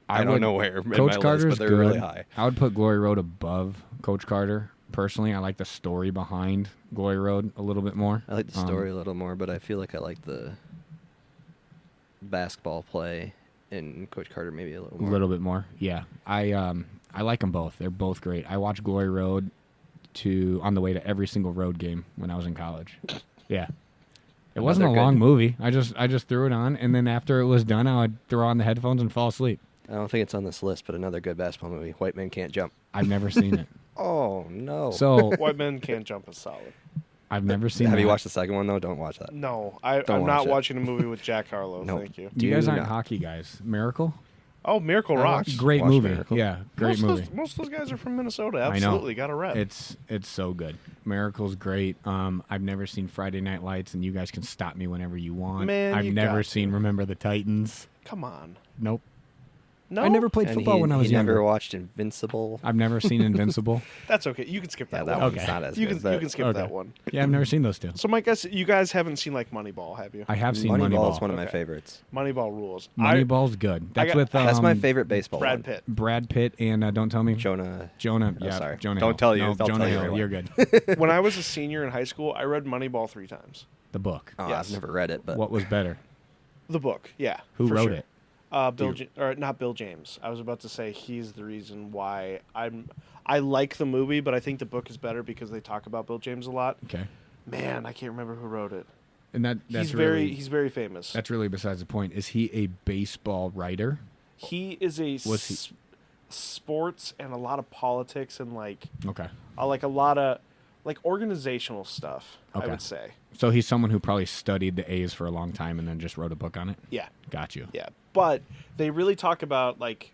I would- don't know where in Coach my Carter's list, but they're good. really high. I would put Glory Road above Coach Carter. Personally, I like the story behind Glory Road a little bit more. I like the story a little more, but I feel like I like the basketball play in Coach Carter maybe a little A more. little bit more. Yeah. I like them both. They're both great. I watched Glory Road on the way to every single road game when I was in college. Yeah. It wasn't a Another long good- movie. I just threw it on, and then after it was done, I would throw on the headphones and fall asleep. I don't think it's on this list, but another good basketball movie, White Men Can't Jump. I've never seen it. Oh, no. So White men can't jump is solid. I've never seen Have that. you watched the second one, though? Don't watch that. No, Don't I'm watch not it. watching a movie with Jack Harlow. Nope. Thank you. You guys Do aren't not. hockey guys. Miracle? Oh, Miracle I Rocks. watched- Great Watch movie. Miracle. Yeah, great movie. Most of those guys are from Minnesota. I know. Absolutely, got a rep. It's so good. Miracle's great. I've never seen Friday Night Lights, and you guys can stop me whenever you want. Man, I've you never got seen Remember the Titans. Come on. Nope. No, I never played And football when I was he younger. never watched Invincible. I've never seen Invincible. That's okay. You can skip Yeah, that, that one. one's Okay. not as You good. can skip Okay. that one. Yeah, I've never seen those two. So, Mike, you guys haven't seen like Moneyball, have you? I have seen Moneyball is Moneyball. one of my Okay. favorites. Moneyball rules. Moneyball's good. That's got- with That's my favorite baseball Brad one. Pitt. Brad Pitt and don't tell me Jonah. Jonah. Oh, Yeah, sorry. Jonah. Don't Hill. tell you. No, They'll Jonah tell you Hill. right You're good. When I was a senior in high school, I read Moneyball 3 times. The book. Oh, Yes. I've never read it, but What was better? The book, yeah. Who for wrote sure. it? Not Bill James. I was about to say he's the reason why I like the movie, but I think the book is better because they talk about Bill James a lot. Okay. Man, I can't remember who wrote it. And that's He's very famous. That's really besides the point. Is he a baseball writer? He is a Was he- sports and a lot of politics and like Okay. like a lot of like organizational stuff. Okay. I would say. So he's someone who probably studied the A's for a long time and then just wrote a book on it. Yeah, Got you. yeah. But they really talk about like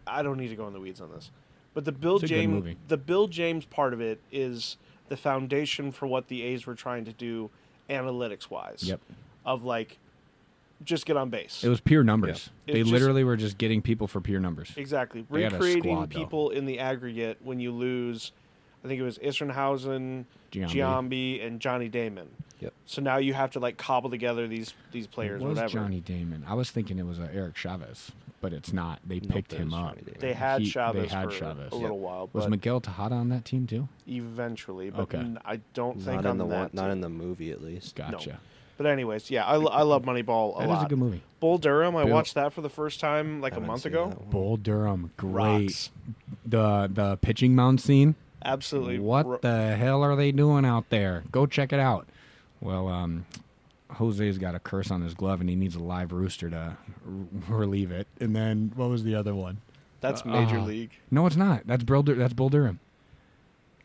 I don't need to go in the weeds on this, but the Bill It's a good movie. James the Bill James part of it is the foundation for what the A's were trying to do analytics wise. Yep. Of like just get on base. It was pure numbers. Yeah. They It's just- literally were just getting people for pure numbers. Exactly. They had a Recreating squad, though. people in the aggregate when you lose, I think it was Isringhausen, Giambi, and Johnny Damon. Yep. So now you have to like cobble together these players, It was whatever. Johnny Damon. I was thinking it was Eric Chavez, but it's not. They Nope, picked it him was up. Johnny Damon. They had He- Chavez they had for Chavez. a little while, Was but Miguel Tejada on that team too? eventually. But Okay. I don't think Not in on the one, that. not team. in the movie at least. Gotcha. But anyways, yeah, I love Moneyball a That lot. is a good movie. Bull Durham, I Bull- watched that for the first time like a Haven't month seen ago. that one. Bull Durham, great. Rocks. The pitching mound scene. Absolutely. What the hell are they doing out there? Go check it out. Well, Jose's got a curse on his glove, and he needs a live rooster to relieve it. And then what was the other one? That's Major uh, League. No, it's not. That's Bull Durham.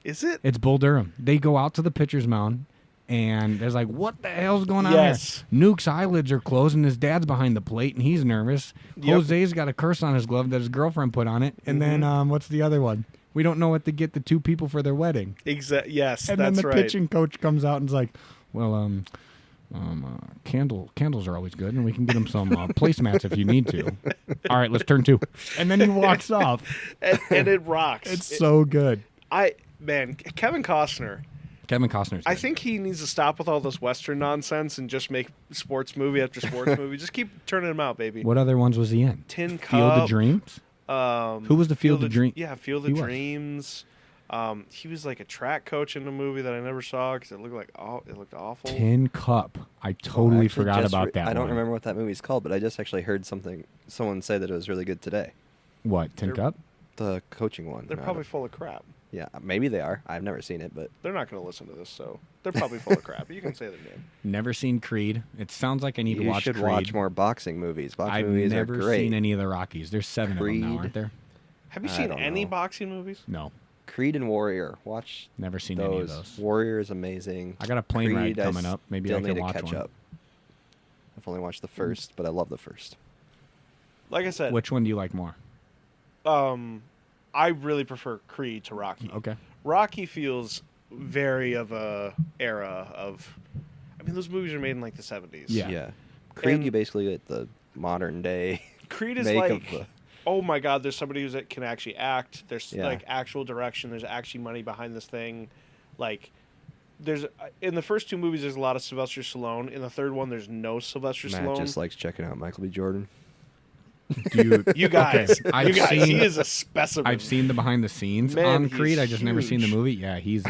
Is it? It's Bull Durham. They go out to the pitcher's mound, and there's like, what the hell's going on Yes. there? Nuke's eyelids are closed, and his dad's behind the plate, and he's nervous. Yep. Jose's got a curse on his glove that his girlfriend put on it. And then what's the other one? We don't know what to get the two people for their wedding. Yes, And that's then the right. pitching coach comes out and's like, well, candles are always good, and we can get them some placemats if you need to. All right, let's turn 2. And then he walks off. and it rocks. It's so good. Kevin Costner. Kevin Costner's I good. think he needs to stop with all this Western nonsense and just make sports movie after sports movie. Just keep turning them out, baby. What other ones was he in? Tin Cup. Field of Dreams? Who was the Field of Dreams? Yeah, Field He of was. Dreams. He was like a track coach in a movie that I never saw because it looked awful. Tin Cup. I I totally actually forgot just about that I don't one. remember what that movie's called, but I just actually heard someone say that it was really good today. What, Tin They're- Cup? The coaching one. They're I probably don't- full of crap. Yeah, maybe they are. I've never seen it, but They're not going to listen to this, so they're probably full of crap. You can say their name. Never seen Creed. It sounds like I need to you watch should Creed. watch more boxing movies. Boxing I've movies never are great. seen any of the Rockies. There's 7 of them now, Creed. aren't there? Have you I seen don't any know. boxing movies? No. Creed and Warrior. Watch Never seen those. any of those. Warrior is amazing. I got a plane ride Creed, coming up. Maybe I still can need watch to catch one. up. I've only watched the first, but I love the first. Like I said, Which one do you like more? I really prefer Creed to Rocky. Okay. Rocky feels very of a era of. I mean, those movies are made in like the 70s. Yeah. Creed, And- you basically get the modern day Creed is make like, of the. oh my God, there's somebody that can actually act. There's Yeah. like actual direction. There's actually money behind this thing. Like, there's in the first 2 movies, there's a lot of Sylvester Stallone. In the third one, there's no Sylvester Matt Stallone. just likes checking out Michael B. Jordan. Do you, You guys, Okay, I've he seen- is a specimen. I've seen the behind the scenes Man, on he's Creed. I just never seen the huge. movie. Yeah, he's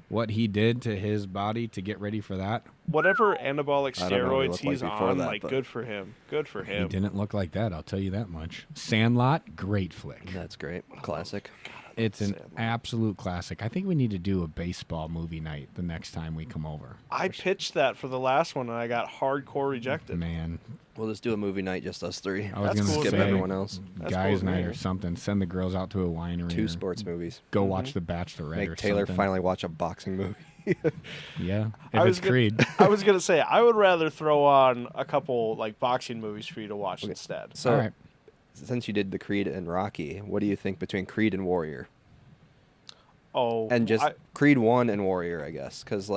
what he did to his body to get ready for that. Whatever anabolic I don't know what he steroids looked like he's before on, that, like but- good for him. Good for He him. didn't look like that, I'll tell you that much. Sandlot, great flick. That's great. Classic. It's an Sandlot. absolute classic. I think we need to do a baseball movie night the next time we come over. I pitched that for the last one and I got hardcore rejected. Man, We'll just do a movie night, just us 3. I was That's gonna cool with Skip say everyone else. That's guys' cool with night me. or something. Send the girls out to a winery. 2 or sports movies. Go Mm-hmm. watch The Bachelorette or Make Taylor something. finally watch a boxing movie. Yeah, I if was it's Creed. I was gonna say I would rather throw on a couple like boxing movies for you to watch instead. So All right. since you did the Creed and Rocky, what do you think between Creed and Warrior? Oh, And just Creed 1 and Warrior, I guess, because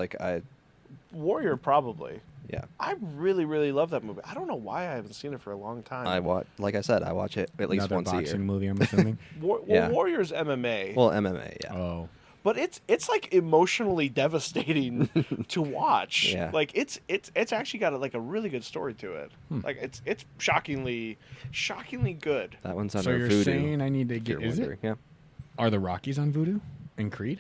Warrior probably. yeah. I really, really love that movie. I don't know why I haven't seen it for a long time. Like I said, I watch it at least Another once a year. boxing movie, I'm assuming. Yeah. Warrior's MMA. Well, MMA, yeah. Oh. But it's like emotionally devastating to watch. Yeah. Like it's actually got like a really good story to it. Like it's shockingly good. That one's So under you're Voodoo. saying I need to if get... you're Is it? wondering. Yeah. Are the Rockies on Voodoo and Creed?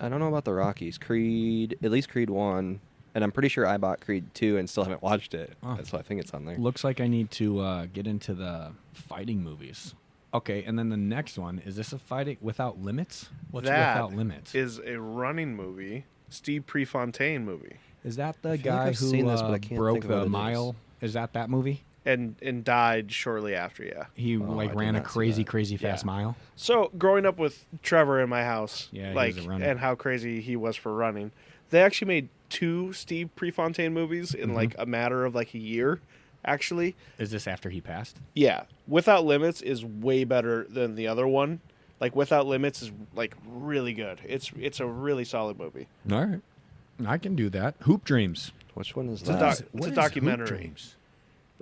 I don't know about the Rockies. Creed, at least Creed 1, and I'm pretty sure I bought Creed 2 and still haven't watched it. Oh. So I think it's on there. Looks like I need to get into the fighting movies. Okay, and then the next one, is this a fighting without limits? What's That without limits? is a running movie, Steve Prefontaine movie, Is that the I feel like guy I've who seen this, but I can't broke think of what the it is. mile? Is that movie? and died shortly after. Yeah. He Oh, I did ran a not see crazy, that. crazy fast Yeah. mile. So growing up with Trevor in my house, Yeah, he like was a runner. and how crazy he was for running, they actually made 2 Steve Prefontaine movies in like a matter of like a year. Actually, Is this after he passed? yeah, Without Limits is way better than the other one. Like Without Limits is like really good. It's a really solid movie. All right, I can do that. Hoop Dreams. Which one is It's a that? doc- What it's a is Hoop documentary. Dreams?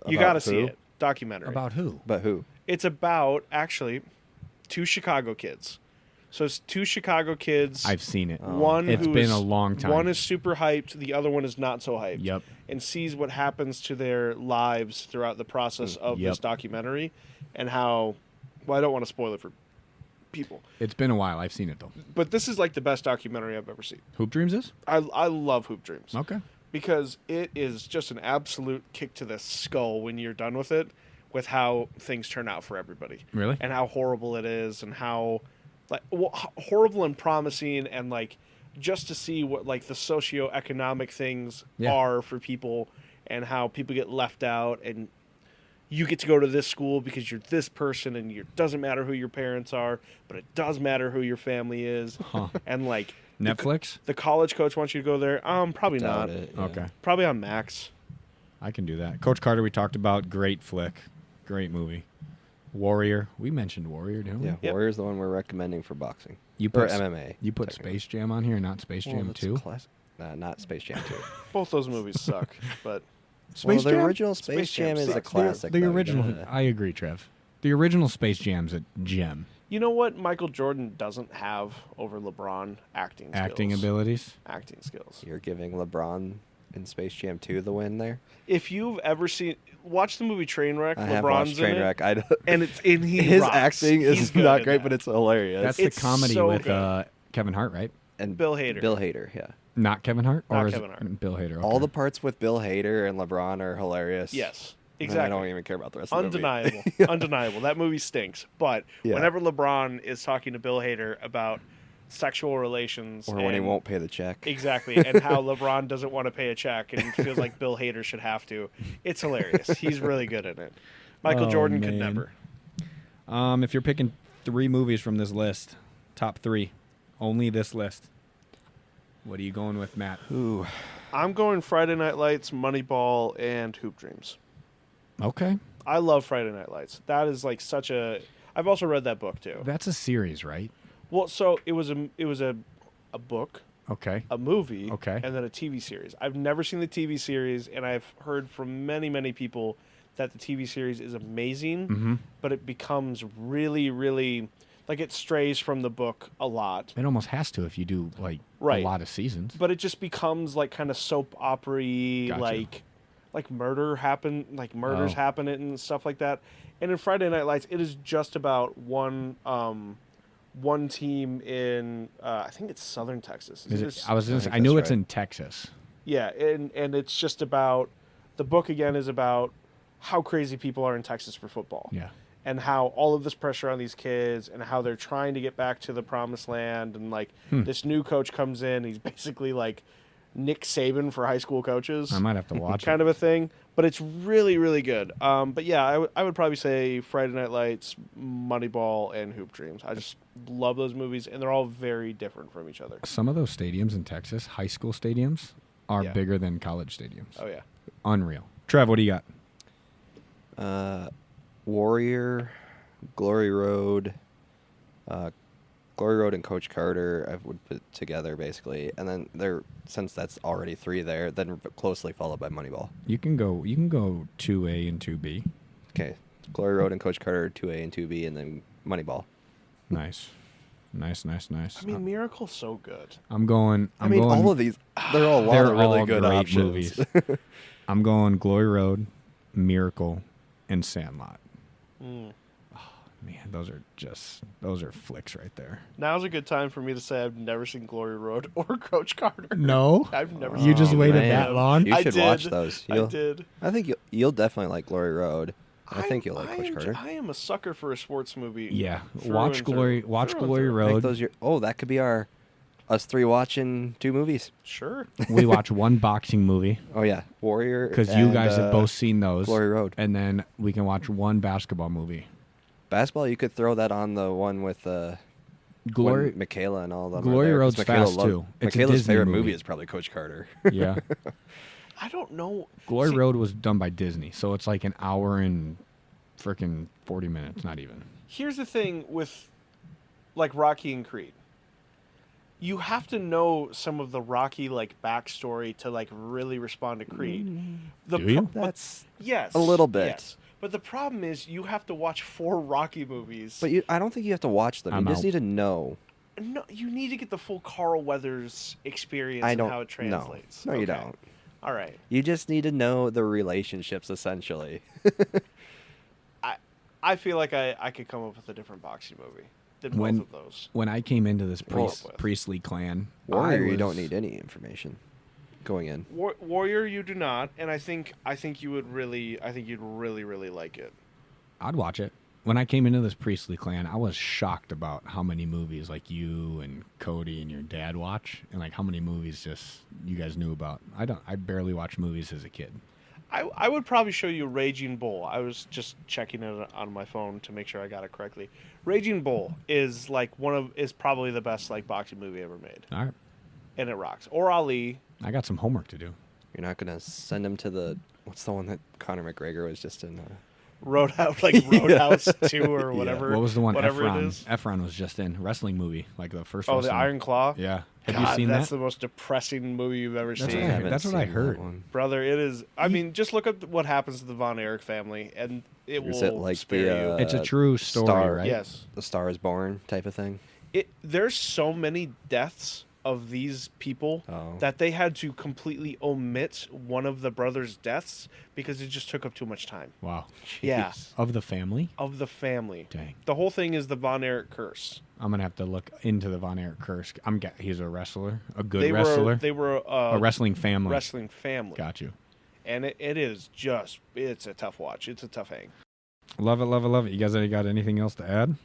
You About got to see who? it. Documentary. About who? But who? It's about actually 2 Chicago kids. So it's 2 Chicago kids. I've seen it. One It's who been is- a long time. One is super hyped, the other one is not so hyped. Yep. And sees what happens to their lives throughout the process of Yep. this documentary, and how. Well, I don't want to spoil it for people, It's been a while. I've seen it though. but this is like the best documentary I've ever seen. Hoop Dreams is? I love Hoop Dreams Okay. because it is just an absolute kick to the skull when you're done with it, with how things turn out for everybody. Really? And how horrible it is, and how horrible and promising, and like just to see what like the socioeconomic things Yeah. are for people, and how people get left out, and you get to go to this school because you're this person, and it doesn't matter who your parents are, but it does matter who your family is. Huh. And like Netflix? the college coach wants you to go there. Probably Doubt not. it, yeah. Okay. Probably on Max. I can do that. Coach Carter, we talked about. Great flick. Great movie. Warrior. We mentioned Warrior, didn't we? Yeah, Yep. Warrior's the one we're recommending for boxing. You Or put MMA. You put technically. Space Jam on here, not Space Well, Jam that's 2? classic. Not Space Jam 2. Both those movies suck, but Space well, the Jam? original Space Space Jam Jam is a sucks. classic. The though. You original. gotta- I agree, Trev. The original Space Jam's a gem. you know what Michael Jordan doesn't have over LeBron? Acting skills. Acting abilities. Acting skills. You're giving LeBron in Space Jam 2 the win there? If you've ever watch the movie Trainwreck. I have LeBron's watched in it, Trainwreck. and he His rocks. acting He's is good not in great, that. but it's hilarious. That's It's the comedy so with good. Kevin Hart, right? and Bill Hader. Bill Hader, yeah. Not Kevin Hart? Not or is Kevin it Hart. Bill Hader. All okay. the parts with Bill Hader and LeBron are hilarious. Yes, And exactly. I don't even care about the rest of the movie. Undeniable. Undeniable. That movie stinks. But Yeah. whenever LeBron is talking to Bill Hader about sexual relations, Or when he and- won't pay the check. Exactly, and how LeBron doesn't want to pay a check and feels like Bill Hader should have to. It's hilarious. He's really good in it. Michael Oh, Jordan could man. never. If you're picking 3 movies from this list, top 3, only this list, what are you going with, Matt? Ooh. I'm going Friday Night Lights, Moneyball, and Hoop Dreams. Okay. I love Friday Night Lights. That is like such a. I've also read that book too. That's a series, right? Well, so it was a book, Okay. a movie, Okay. and then a TV series. I've never seen the TV series, and I've heard from many people that the TV series is amazing, Mm-hmm. but it becomes really, really like it strays from the book a lot. It almost has to if you do, like, Right. a lot of seasons. But it just becomes like kind of soap opera-y, Gotcha. like murders happen Oh. and stuff like that. And in Friday Night Lights, it is just about one team in I think it's Southern Texas. Is It it, is- I was gonna say, think I knew that's it's right. in Texas. yeah, and it's just about the book again is about how crazy people are in Texas for football. Yeah. And how all of this pressure on these kids and how they're trying to get back to the promised land, and like this new coach comes in, he's basically like Nick Saban for high school coaches. I might have to watch kind it. of a thing, but it's really, really good. But yeah, I would probably say Friday Night Lights, Moneyball, and Hoop Dreams. I just love those movies, and they're all very different from each other. Some of those stadiums in Texas, high school stadiums, are Yeah. bigger than college stadiums. Oh yeah, Unreal. Trev, what do you got? Warrior, Glory Road, Glory Road and Coach Carter I would put together basically, and then since that's already 3 there, then closely followed by Moneyball. You can go 2A and 2B. Okay, Glory Road and Coach Carter 2A and 2B, and then Moneyball. Nice. I mean, Miracle's so good. I'm going. All of these, they're all really good great options. movies. I'm going Glory Road, Miracle, and Sandlot. Mm. Oh, man, those are flicks right there. Now's a good time for me to say I've never seen Glory Road or Coach Carter. No, I've never. You just waited man. that long. You I should did. watch those. I did. I think you'll definitely like Glory Road. I think you'll like Coach Carter. I am a sucker for a sports movie. Yeah, through watch and Glory. through. Watch Through and Glory through. Make Road. those that could be us 3 watching 2 movies. Sure. We watch one boxing movie Oh yeah, Warrior. because you and, guys have both seen those. Glory Road. And then we can watch one basketball movie. Basketball, you could throw that on the one with Glory. when Michaela and all of them. Glory are there, 'cause Road's Michaela fast, too. It's a Michaela's Disney favorite movie. movie is probably Coach Carter. Yeah. I don't know. Glory See, Road was done by Disney, so it's like an hour and freaking 40 minutes, not even. Here's the thing with, like, Rocky and Creed. You have to know some of the Rocky, like, backstory to, like, really respond to Creed. Do you? That's Yes. a little bit. Yes. But the problem is you have to watch 4 Rocky movies. But I don't think you have to watch them. I'm You just out. need to know. No, you need to get the full Carl Weathers experience I and don't. how it translates. No, you Okay. don't. All right. You just need to know the relationships, essentially. I feel like I could come up with a different boxing movie than When- both of those. When I came into this Well, priestly clan, Warrior, I you don't was- need any information going in. Warrior, you do not, and I think you would really, I think you'd really, really like it. I'd watch it. When I came into this priestly clan, I was shocked about how many movies like you and Cody and your dad watch, and like how many movies just you guys knew about. I barely watched movies as a kid. I would probably show you Raging Bull. I was just checking it on my phone to make sure I got it correctly. Raging Bull is like is probably the best like boxing movie ever made, All right, and it rocks. Or Ali. I got some homework to do. You're not gonna send him to what's the one that Conor McGregor was just in? Roadhouse, like Roadhouse 2 or whatever. What was the one Whatever Efron? it is. Efron was just in wrestling movie, like the first. Oh, the wrestling- Iron Claw. Yeah, have God, you seen that's that? the most depressing movie you've ever That's seen. what I heard. That's what I seen that heard. one. Brother, it is. I mean, just look up what happens to the Von Erich family, and it Is will it like spare the, you. It's a true story, Star, right? Yes. The Star is Born type of thing. There's so many deaths of these people Oh. that they had to completely omit one of the brothers' deaths because it just took up too much time. Wow. Yeah. Jeez. Of the family? Of the family. Dang. The whole thing is the Von Erich curse. I'm gonna have to look into the Von Erich curse. He's a wrestler, a good They wrestler, They were a wrestling family. wrestling family. Got you. And it is just, it's a tough watch. It's a tough hang. Love it, love it, love it. You guys got anything else to add?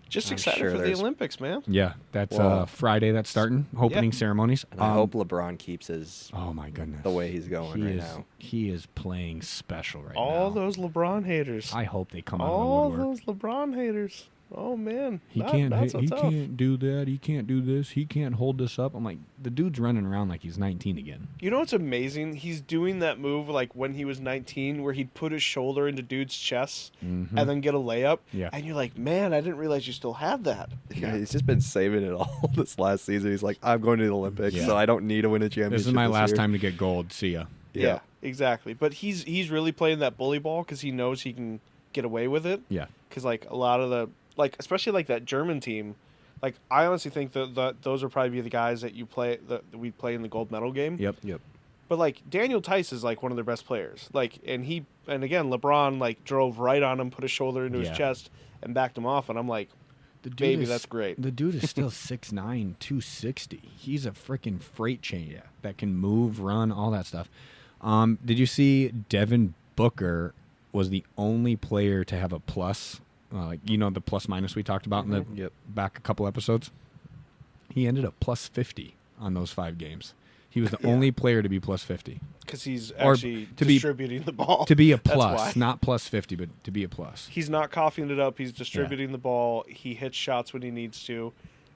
Just I'm excited sure for the there's- Olympics, man. Yeah, that's Well, Friday. That's starting opening ceremonies. And I hope LeBron keeps his Oh my goodness, the way he's going he right is, now. He is playing special right All now. those LeBron haters. I hope they come out All of the woodwork. those LeBron haters. Oh, man. He Not can't. so He tough. can't do that. He can't do this. He can't hold this up. I'm like, the dude's running around like he's 19 again. You know what's amazing? He's doing that move like when he was 19 where he'd put his shoulder into dude's chest Mhm. and then get a layup. Yeah. And you're like, man, I didn't realize you still had that. Yeah, he's just been saving it all this last season. He's like, I'm going to the Olympics, Yeah. so I don't need to win a championship. This is my last year. time to get gold. See ya. Yeah, exactly. But he's really playing that bully ball because he knows he can get away with it. Yeah. Because like a lot of the especially like that German team, like I honestly think that those would probably be the guys that we'd play in the gold medal game. Yep. But like Daniel Tice is like one of their best players. Like and again LeBron like drove right on him, put his shoulder into Yeah. his chest, and backed him off. And I'm like, The dude baby, is- that's great. The dude is still 6'9", 260. He's a freaking freight train that can move, run, all that stuff. Did you see Devin Booker was the only player to have a plus? The plus minus we talked about in the back a couple episodes. He ended up plus 50 on those 5 games. He was the only player to be plus 50. Because he's Or actually to be- distributing the ball. To be a That's plus, why. not plus 50, but to be a plus. He's not coughing it up. He's distributing the ball. He hits shots when he needs to.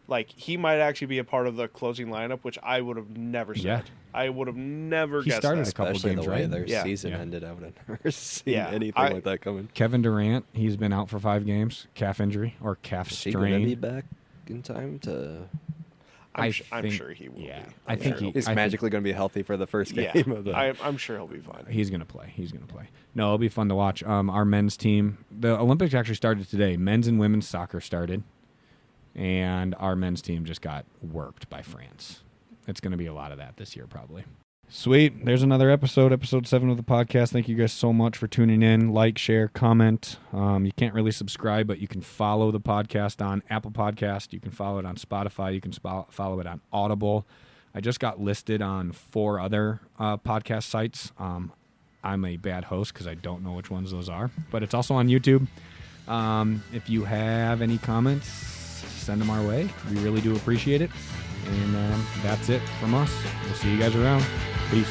Like, he might actually be a part of the closing lineup, which I would have never said. Yeah. I would have never He guessed started that. a couple Especially games, the way right? their Yeah. season Yeah. ended. I would have never seen Yeah, anything like that coming. Kevin Durant, he's been out for 5 games, calf injury or calf Is he going to be strain. back in time to... I'm think- sure he will yeah, be. I I'm think sure he- He's I think- magically going to be healthy for the first game Yeah, of the... I'm sure he'll be fine. He's gonna play. No, it'll be fun to watch. Our men's team, the Olympics actually started today. Men's and women's soccer started, and our men's team just got worked by France. It's gonna be a lot of that this year, probably. Sweet. There's another episode 7 of the podcast. Thank you guys so much for tuning in. Like, share, comment. You can't really subscribe, but you can follow the podcast on Apple Podcast. You can follow it on Spotify. You can follow it on Audible. I just got listed on 4 other podcast sites. I'm a bad host because I don't know which ones those are, but it's also on YouTube. If you have any comments, send them our way. We really do appreciate it. And that's it from us. We'll see you guys around. Peace.